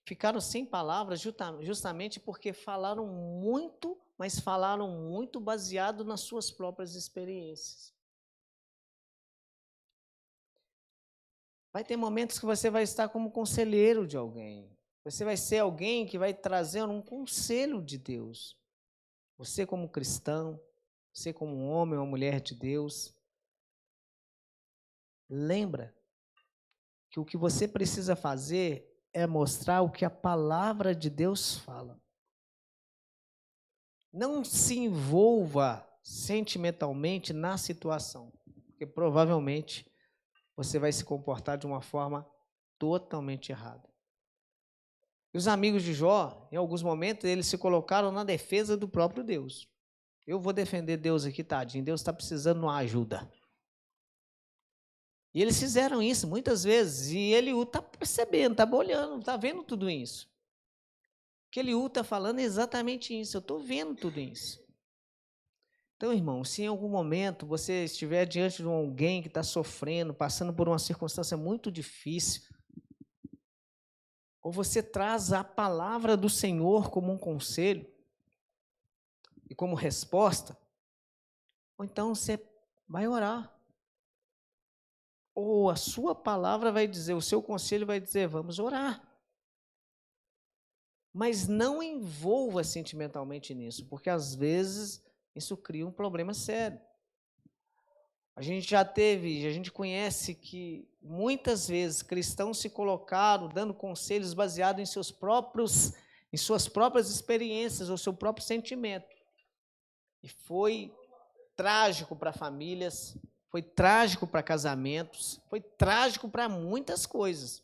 ficaram sem palavras justamente porque falaram muito, mas falaram muito baseado nas suas próprias experiências. Vai ter momentos que você vai estar como conselheiro de alguém. Você vai ser alguém que vai trazer um conselho de Deus. Você como cristão, você como um homem ou mulher de Deus, lembra que o que você precisa fazer é mostrar o que a palavra de Deus fala. Não se envolva sentimentalmente na situação, porque provavelmente você vai se comportar de uma forma totalmente errada. E os amigos de Jó, em alguns momentos, eles se colocaram na defesa do próprio Deus. Eu vou defender Deus aqui, tadinho, Deus está precisando de uma ajuda. E eles fizeram isso muitas vezes, e Eliú está percebendo, está olhando, está vendo tudo isso. O que Eliú está falando é exatamente isso, eu estou vendo tudo isso. Então, irmão, se em algum momento você estiver diante de alguém que está sofrendo, passando por uma circunstância muito difícil, ou você traz a palavra do Senhor como um conselho e como resposta, ou então você vai orar. Ou a sua palavra vai dizer, o seu conselho vai dizer, vamos orar. Mas não envolva sentimentalmente nisso, porque às vezes isso cria um problema sério. A gente conhece que muitas vezes cristãos se colocaram dando conselhos baseados em suas próprias experiências ou seu próprio sentimento. E foi trágico para famílias, foi trágico para casamentos, foi trágico para muitas coisas,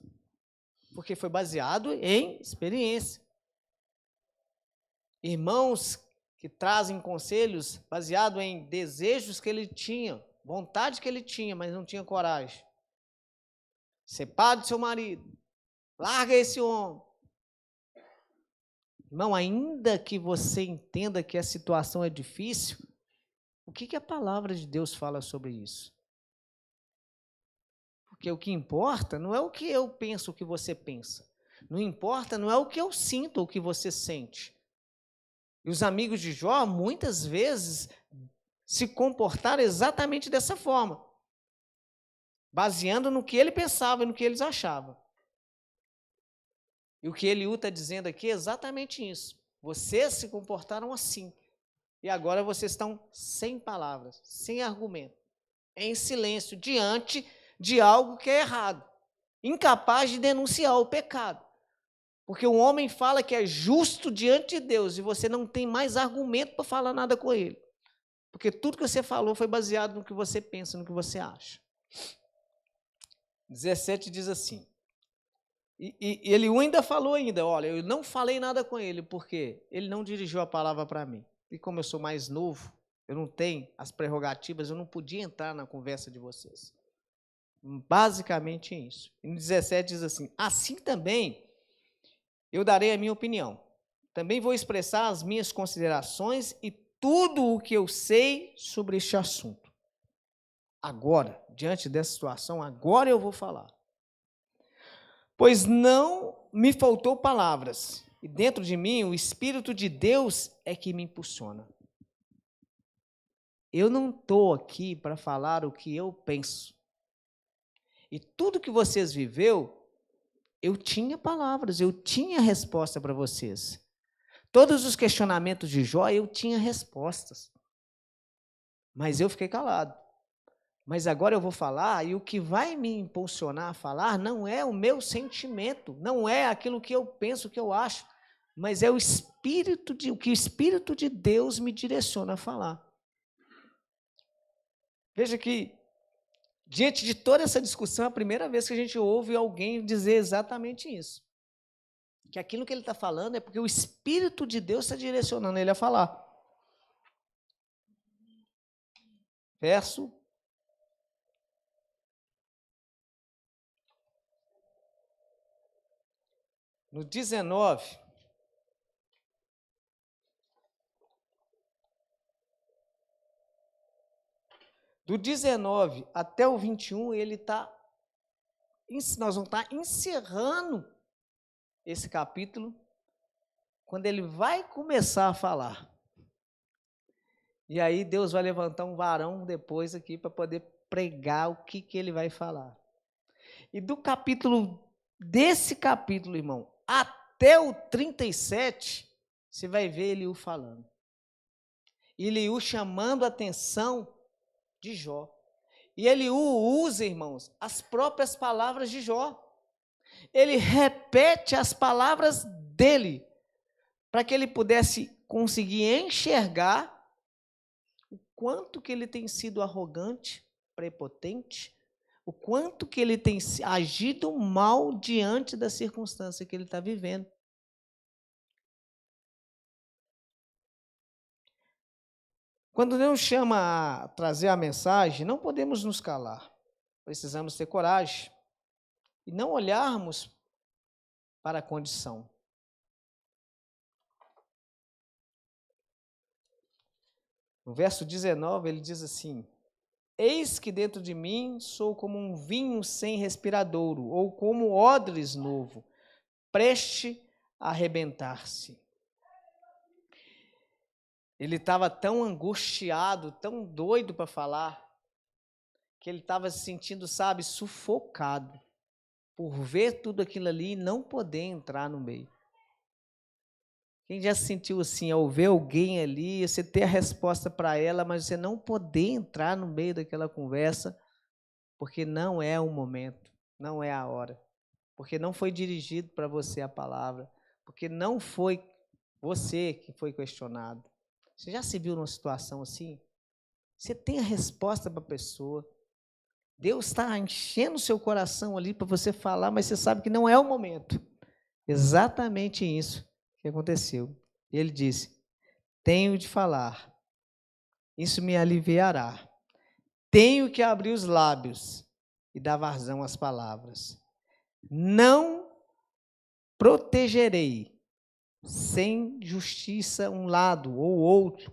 porque foi baseado em experiência. Irmãos que trazem conselhos baseados em desejos que ele tinha, vontade que ele tinha, mas não tinha coragem. Separe do seu marido, larga esse homem. Irmão, ainda que você entenda que a situação é difícil, o que a palavra de Deus fala sobre isso? Porque o que importa não é o que eu penso, o que você pensa. Não importa, não é o que eu sinto, o que você sente. E os amigos de Jó, muitas vezes, se comportaram exatamente dessa forma, baseando no que ele pensava e no que eles achavam. E o que Eliú está dizendo aqui é exatamente isso. Vocês se comportaram assim. E agora vocês estão sem palavras, sem argumento, em silêncio, diante de algo que é errado, incapaz de denunciar o pecado. Porque o homem fala que é justo diante de Deus e você não tem mais argumento para falar nada com ele. Porque tudo que você falou foi baseado no que você pensa, no que você acha. 17 diz assim, e ele ainda falou olha, eu não falei nada com ele, porque ele não dirigiu a palavra para mim. E como eu sou mais novo, eu não tenho as prerrogativas, eu não podia entrar na conversa de vocês. Basicamente isso. E no 17 diz assim, assim também eu darei a minha opinião. Também vou expressar as minhas considerações e tudo o que eu sei sobre este assunto. Agora, diante dessa situação, agora eu vou falar. Pois não me faltou palavras, e dentro de mim o Espírito de Deus é que me impulsiona. Eu não estou aqui para falar o que eu penso. E tudo que vocês viveu, eu tinha palavras, eu tinha resposta para vocês. Todos os questionamentos de Jó, eu tinha respostas. Mas eu fiquei calado. Mas agora eu vou falar, e o que vai me impulsionar a falar não é o meu sentimento, não é aquilo que eu penso, que eu acho, mas é o que o Espírito de Deus me direciona a falar. Veja que, diante de toda essa discussão, é a primeira vez que a gente ouve alguém dizer exatamente isso. Que aquilo que ele está falando é porque o Espírito de Deus está direcionando ele a falar. Verso no 19, do 19 até o 21, nós vamos estar encerrando esse capítulo, quando ele vai começar a falar. E aí Deus vai levantar um varão depois aqui para poder pregar o que ele vai falar. E desse capítulo, irmão, até o 37, você vai ver Eliú falando. Eliú chamando a atenção de Jó. E Eliú usa, irmãos, as próprias palavras de Jó. Ele repete as palavras dele, para que ele pudesse conseguir enxergar o quanto que ele tem sido arrogante, prepotente, o quanto que ele tem agido mal diante da circunstância que ele está vivendo. Quando Deus chama a trazer a mensagem, não podemos nos calar. Precisamos ter coragem e não olharmos para a condição. No verso 19, ele diz assim: eis que dentro de mim sou como um vinho sem respiradouro, ou como odres novo, preste a arrebentar-se. Ele estava tão angustiado, tão doido para falar, que ele estava se sentindo, sufocado, por ver tudo aquilo ali e não poder entrar no meio. Quem já se sentiu assim, ao ver alguém ali, você ter a resposta para ela, mas você não poder entrar no meio daquela conversa, porque não é o momento, não é a hora, porque não foi dirigido para você a palavra, porque não foi você que foi questionado. Você já se viu numa situação assim? Você tem a resposta para a pessoa, Deus está enchendo o seu coração ali para você falar, mas você sabe que não é o momento. Exatamente isso que aconteceu. E ele disse: tenho de falar, isso me aliviará. Tenho que abrir os lábios e dar vazão às palavras. Não protegerei sem justiça um lado ou outro,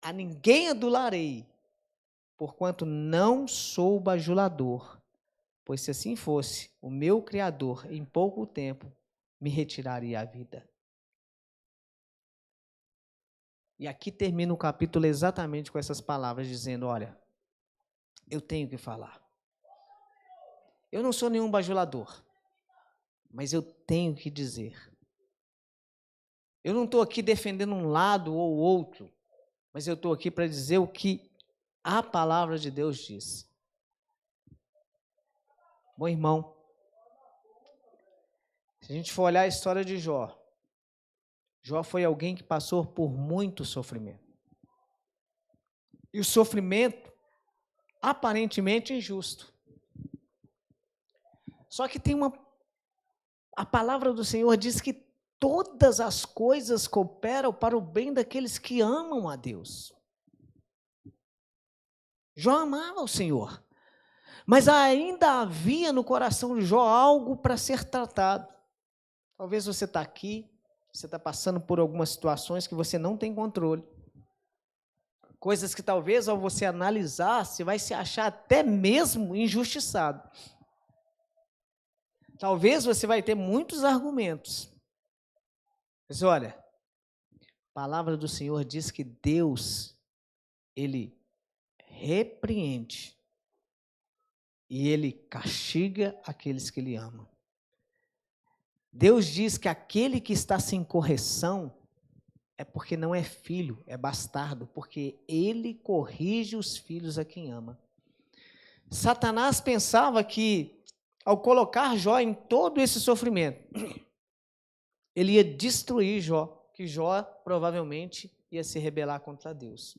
a ninguém adularei, porquanto não sou bajulador, pois se assim fosse, o meu Criador em pouco tempo me retiraria a vida. E aqui termina o capítulo exatamente com essas palavras, dizendo: olha, eu tenho que falar. Eu não sou nenhum bajulador, mas eu tenho que dizer. Eu não estou aqui defendendo um lado ou outro. Mas eu estou aqui para dizer o que a palavra de Deus diz. Bom irmão, se a gente for olhar a história de Jó, Jó foi alguém que passou por muito sofrimento. E o sofrimento aparentemente injusto. Só que a palavra do Senhor diz que todas as coisas cooperam para o bem daqueles que amam a Deus. Jó amava o Senhor, mas ainda havia no coração de Jó algo para ser tratado. Talvez você está aqui, você está passando por algumas situações que você não tem controle. Coisas que talvez ao você analisar, você vai se achar até mesmo injustiçado. Talvez você vai ter muitos argumentos. Mas olha, a palavra do Senhor diz que Deus, Ele repreende e Ele castiga aqueles que Ele ama. Deus diz que aquele que está sem correção é porque não é filho, é bastardo, porque Ele corrige os filhos a quem ama. Satanás pensava que, ao colocar Jó em todo esse sofrimento, ele ia destruir Jó, que Jó provavelmente ia se rebelar contra Deus.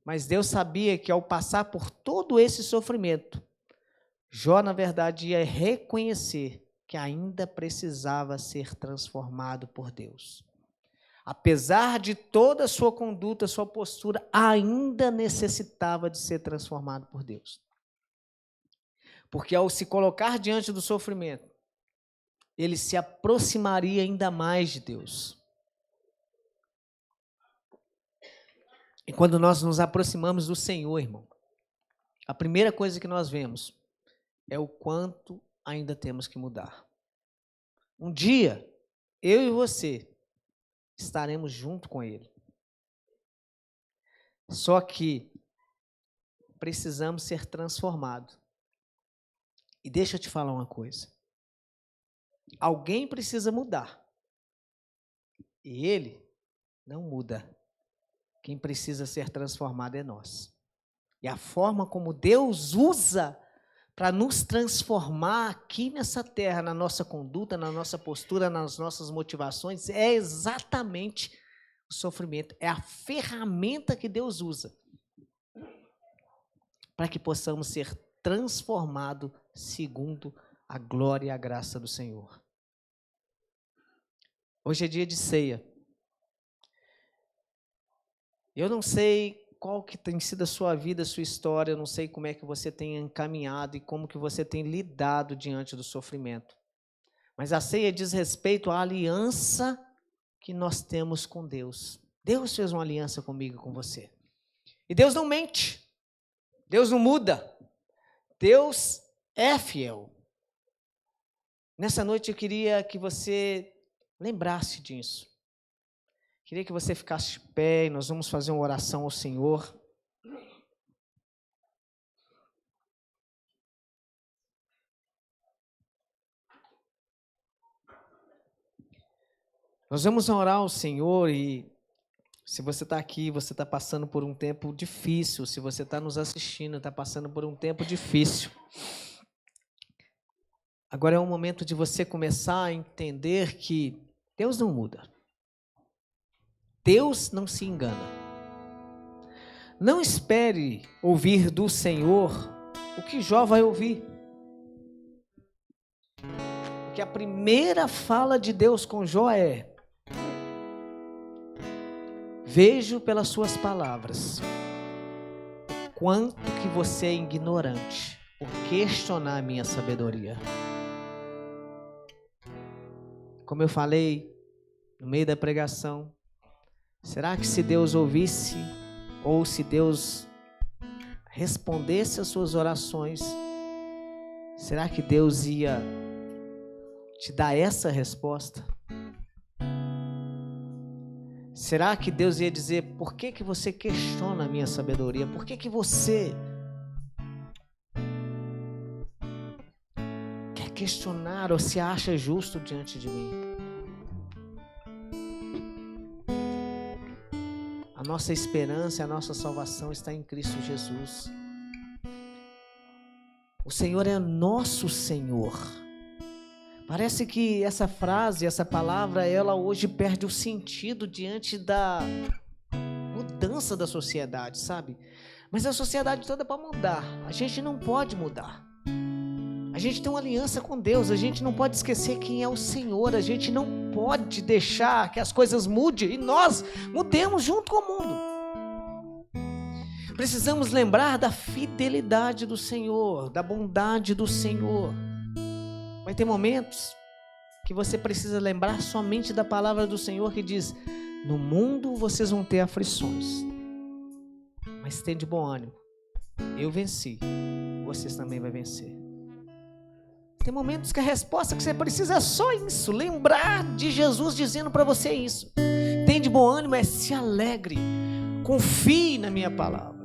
Mas Deus sabia que ao passar por todo esse sofrimento, Jó, na verdade, ia reconhecer que ainda precisava ser transformado por Deus. Apesar de toda a sua conduta, sua postura, ainda necessitava de ser transformado por Deus. Porque ao se colocar diante do sofrimento, ele se aproximaria ainda mais de Deus. E quando nós nos aproximamos do Senhor, irmão, a primeira coisa que nós vemos é o quanto ainda temos que mudar. Um dia, eu e você estaremos junto com Ele. Só que precisamos ser transformados. E deixa eu te falar uma coisa. Alguém precisa mudar. E Ele não muda. Quem precisa ser transformado é nós. E a forma como Deus usa para nos transformar aqui nessa terra, na nossa conduta, na nossa postura, nas nossas motivações, é exatamente o sofrimento. É a ferramenta que Deus usa para que possamos ser transformados segundo a glória e a graça do Senhor. Hoje é dia de ceia. Eu não sei qual que tem sido a sua vida, a sua história, eu não sei como é que você tem encaminhado e como que você tem lidado diante do sofrimento. Mas a ceia diz respeito à aliança que nós temos com Deus. Deus fez uma aliança comigo e com você. E Deus não mente. Deus não muda. Deus é fiel. Nessa noite eu queria que você lembrasse disso. Queria que você ficasse de pé e nós vamos fazer uma oração ao Senhor. Nós vamos orar ao Senhor e se você está aqui, você está passando por um tempo difícil, se você está nos assistindo, está passando por um tempo difícil. Agora é o momento de você começar a entender que Deus não muda. Deus não se engana. Não espere ouvir do Senhor o que Jó vai ouvir. Porque a primeira fala de Deus com Jó é: vejo pelas suas palavras o quanto que você é ignorante por questionar a minha sabedoria. Como eu falei no meio da pregação, será que se Deus ouvisse ou se Deus respondesse às suas orações, será que Deus ia te dar essa resposta? Será que Deus ia dizer: por que você questiona a minha sabedoria? Por que você quer questionar ou se acha justo diante de mim? A nossa esperança e a nossa salvação está em Cristo Jesus. O Senhor é nosso Senhor. Parece que essa frase, essa palavra, ela hoje perde o sentido diante da mudança da sociedade, sabe? Mas a sociedade toda é para mudar. A gente não pode mudar. A gente tem uma aliança com Deus. A gente não pode esquecer quem é o Senhor. A gente não pode deixar que as coisas mudem e nós mudemos junto com o mundo. Precisamos lembrar da fidelidade do Senhor, da bondade do Senhor. Vai ter momentos que você precisa lembrar somente da palavra do Senhor que diz: no mundo vocês vão ter aflições, mas tem de bom ânimo. Eu venci, vocês também vão vencer. Tem momentos que a resposta que você precisa é só isso, lembrar de Jesus dizendo para você isso. Tem de bom ânimo, se alegre, confie na minha palavra.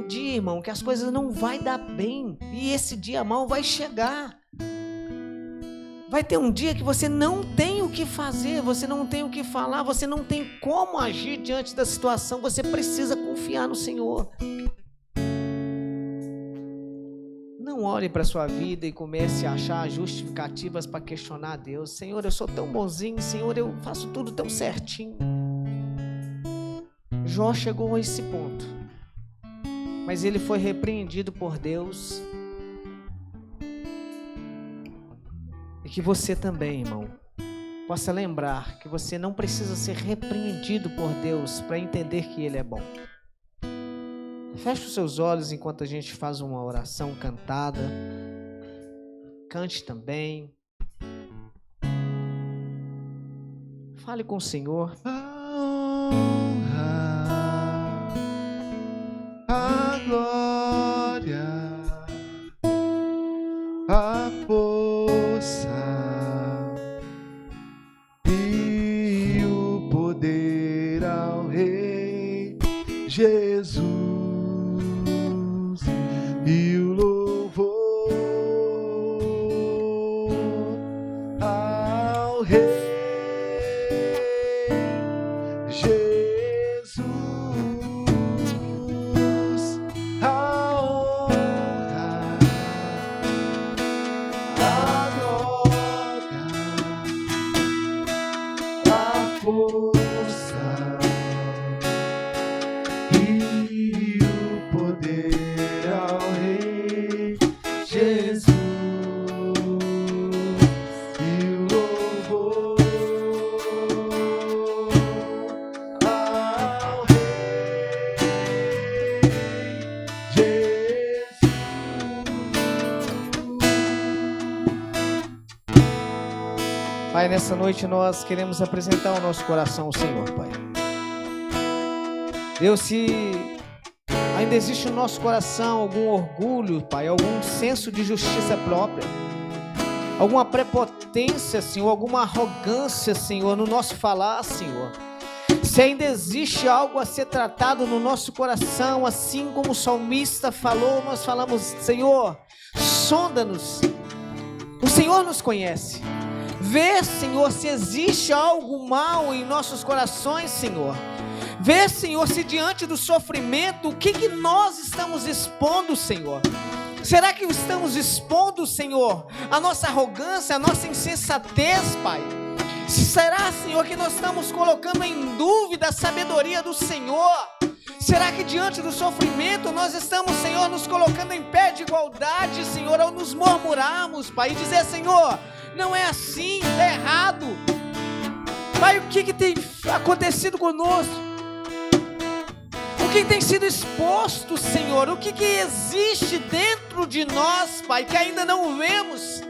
Dia, irmão, que as coisas não vai dar bem e esse dia mal vai chegar. Vai ter um dia que você não tem o que fazer, você não tem o que falar, você não tem como agir diante da situação. Você precisa confiar no Senhor. Não olhe para a sua vida e comece a achar justificativas para questionar a Deus. Senhor, eu sou tão bonzinho, Senhor, eu faço tudo tão certinho. Jó chegou a esse ponto. Mas ele foi repreendido por Deus. E que você também, irmão, possa lembrar que você não precisa ser repreendido por Deus para entender que Ele é bom. Feche os seus olhos enquanto a gente faz uma oração cantada. Cante também. Fale com o Senhor. A glória, a força e o poder ao Rei Jesus e o louvor ao Rei Jesus. Pai, nessa noite nós queremos apresentar o nosso coração ao Senhor, Pai. Deus, se ainda existe no nosso coração algum orgulho, Pai, algum senso de justiça própria, alguma prepotência, Senhor, alguma arrogância, Senhor, no nosso falar, Senhor, se ainda existe algo a ser tratado no nosso coração, assim como o salmista falou, nós falamos: Senhor, sonda-nos, o Senhor nos conhece. Vê, Senhor, se existe algo mal em nossos corações, Senhor. Vê, Senhor, se diante do sofrimento, o que nós estamos expondo, Senhor? Será que estamos expondo, Senhor, a nossa arrogância, a nossa insensatez, Pai? Será, Senhor, que nós estamos colocando em dúvida a sabedoria do Senhor? Será que diante do sofrimento nós estamos, Senhor, nos colocando em pé de igualdade, Senhor, ao nos murmurarmos, Pai, e dizer: Senhor, não é assim, é errado. Pai, o que tem acontecido conosco? O que tem sido exposto, Senhor? O que existe dentro de nós, Pai, que ainda não vemos?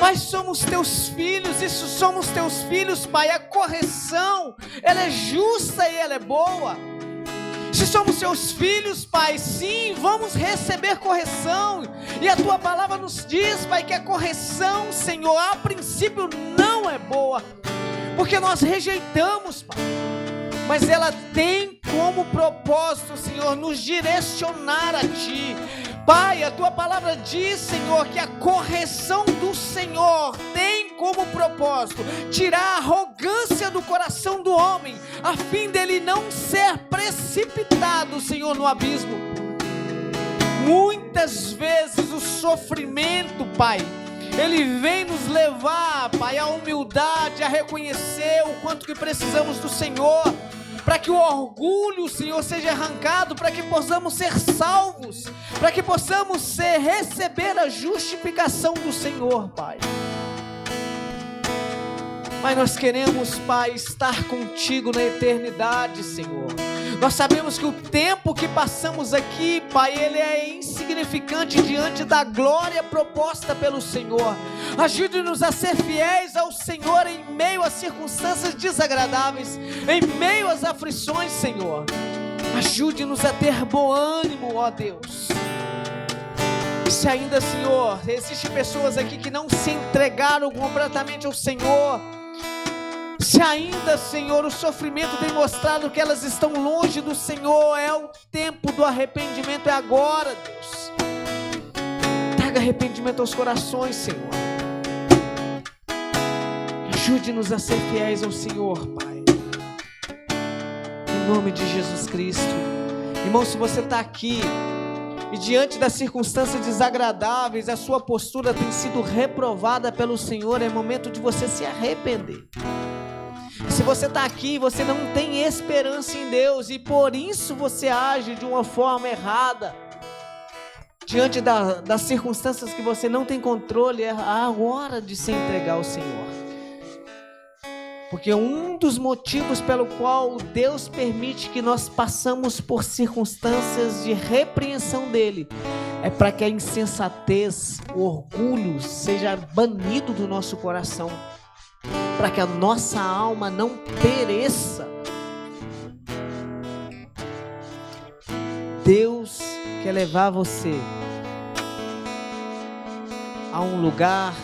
Pai, somos teus filhos, isso somos teus filhos, Pai. A correção, ela é justa e ela é boa. Se somos seus filhos, Pai, sim, vamos receber correção. E a tua palavra nos diz, Pai, que a correção, Senhor, a princípio não é boa, porque nós rejeitamos, Pai. Mas ela tem como propósito, Senhor, nos direcionar a Ti. Pai, a Tua palavra diz, Senhor, que a correção do Senhor tem como propósito tirar a arrogância sabedoria do coração do homem, a fim dele não ser precipitado, Senhor, no abismo. Muitas vezes o sofrimento, Pai, ele vem nos levar, Pai, à humildade, a reconhecer o quanto que precisamos do Senhor, para que o orgulho, Senhor, seja arrancado, para que possamos ser salvos, para que possamos receber a justificação do Senhor, Pai. Mas nós queremos, Pai, estar contigo na eternidade, Senhor. Nós sabemos que o tempo que passamos aqui, Pai, ele é insignificante diante da glória proposta pelo Senhor. Ajude-nos a ser fiéis ao Senhor em meio às circunstâncias desagradáveis, em meio às aflições, Senhor. Ajude-nos a ter bom ânimo, ó Deus. Se ainda, Senhor, existem pessoas aqui que não se entregaram completamente ao Senhor, se ainda, Senhor, o sofrimento tem mostrado que elas estão longe do Senhor, é o tempo do arrependimento, é agora, Deus. Traga arrependimento aos corações, Senhor. Ajude-nos a ser fiéis ao Senhor, Pai. Em nome de Jesus Cristo. Irmão, se você está aqui e diante das circunstâncias desagradáveis, a sua postura tem sido reprovada pelo Senhor, é momento de você se arrepender. Se você está aqui, você não tem esperança em Deus e por isso você age de uma forma errada, diante das circunstâncias que você não tem controle, é a hora de se entregar ao Senhor. Porque um dos motivos pelo qual Deus permite que nós passamos por circunstâncias de repreensão dele é para que a insensatez, o orgulho seja banido do nosso coração, para que a nossa alma não pereça. Deus quer levar você a um lugar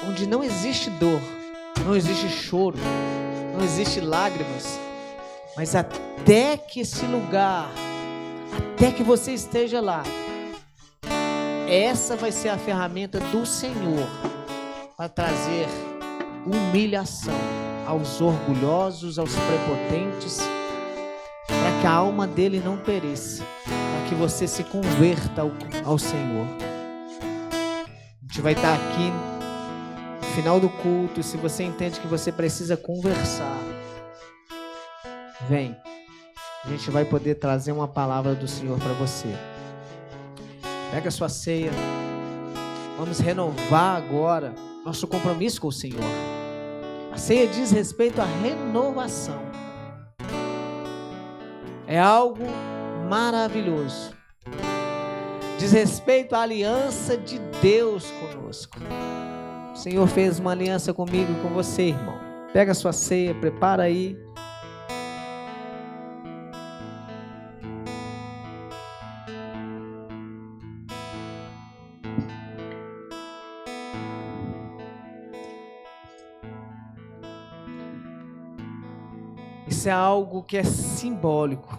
onde não existe dor, não existe choro, não existe lágrimas, mas até que esse lugar, até que você esteja lá, essa vai ser a ferramenta do Senhor para trazer humilhação aos orgulhosos, aos prepotentes, para que a alma dele não pereça, para que você se converta ao Senhor. A gente vai estar aqui no final do culto, e se você entende que você precisa conversar, vem, a gente vai poder trazer uma palavra do Senhor para você. Pega a sua ceia, vamos renovar agora nosso compromisso com o Senhor. A ceia diz respeito à renovação. É algo maravilhoso. Diz respeito à aliança de Deus conosco. O Senhor fez uma aliança comigo e com você, irmão. Pega a sua ceia, prepara aí. Isso é algo que é simbólico.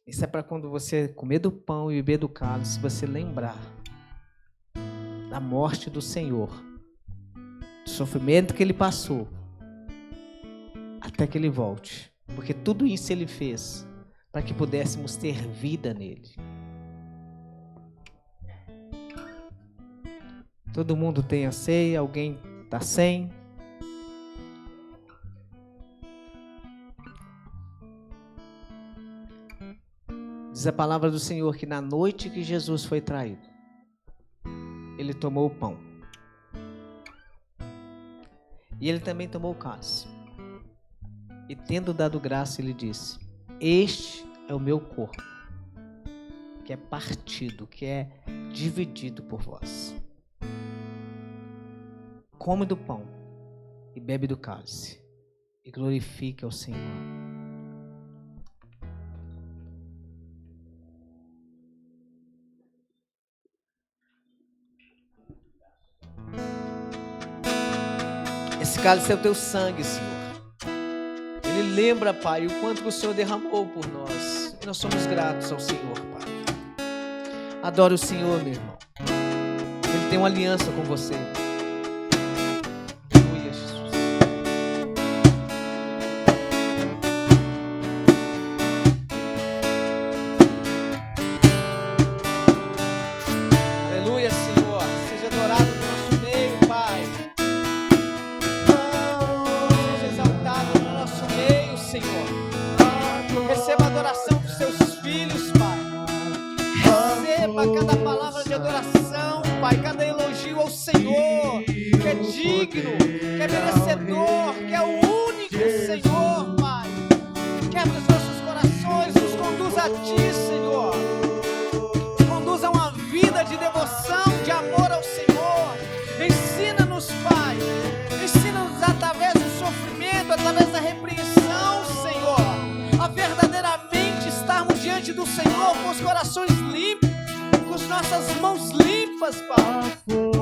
Isso é para quando você comer do pão e beber do cálice, você lembrar da morte do Senhor, do sofrimento que Ele passou, até que Ele volte. Porque tudo isso Ele fez para que pudéssemos ter vida nele. Todo mundo tem a ceia, alguém está sem? Diz a palavra do Senhor que na noite que Jesus foi traído, Ele tomou o pão. E Ele também tomou o cálice. E tendo dado graça, Ele disse: este é o meu corpo, que é partido, que é dividido por vós. Come do pão e bebe do cálice e glorifique ao Senhor. Esse cálice é o teu sangue, Senhor. Ele lembra, Pai, o quanto que o Senhor derramou por nós. E nós somos gratos ao Senhor, Pai. Adore o Senhor, meu irmão. Ele tem uma aliança com você. Aleluia, Jesus. receba cada palavra de adoração, Pai, cada elogio ao Senhor, que é digno, que é merecedor, que é o único Senhor, Pai. Quebra os nossos corações, nos conduz a Ti, Senhor. Conduz a uma vida de devoção, de amor ao Senhor. Ensina-nos, Pai. Ensina-nos através do sofrimento, através da repreensão, Senhor, a verdadeiramente estarmos diante do Senhor com os corações limpos, com as nossas mãos limpas, Pai.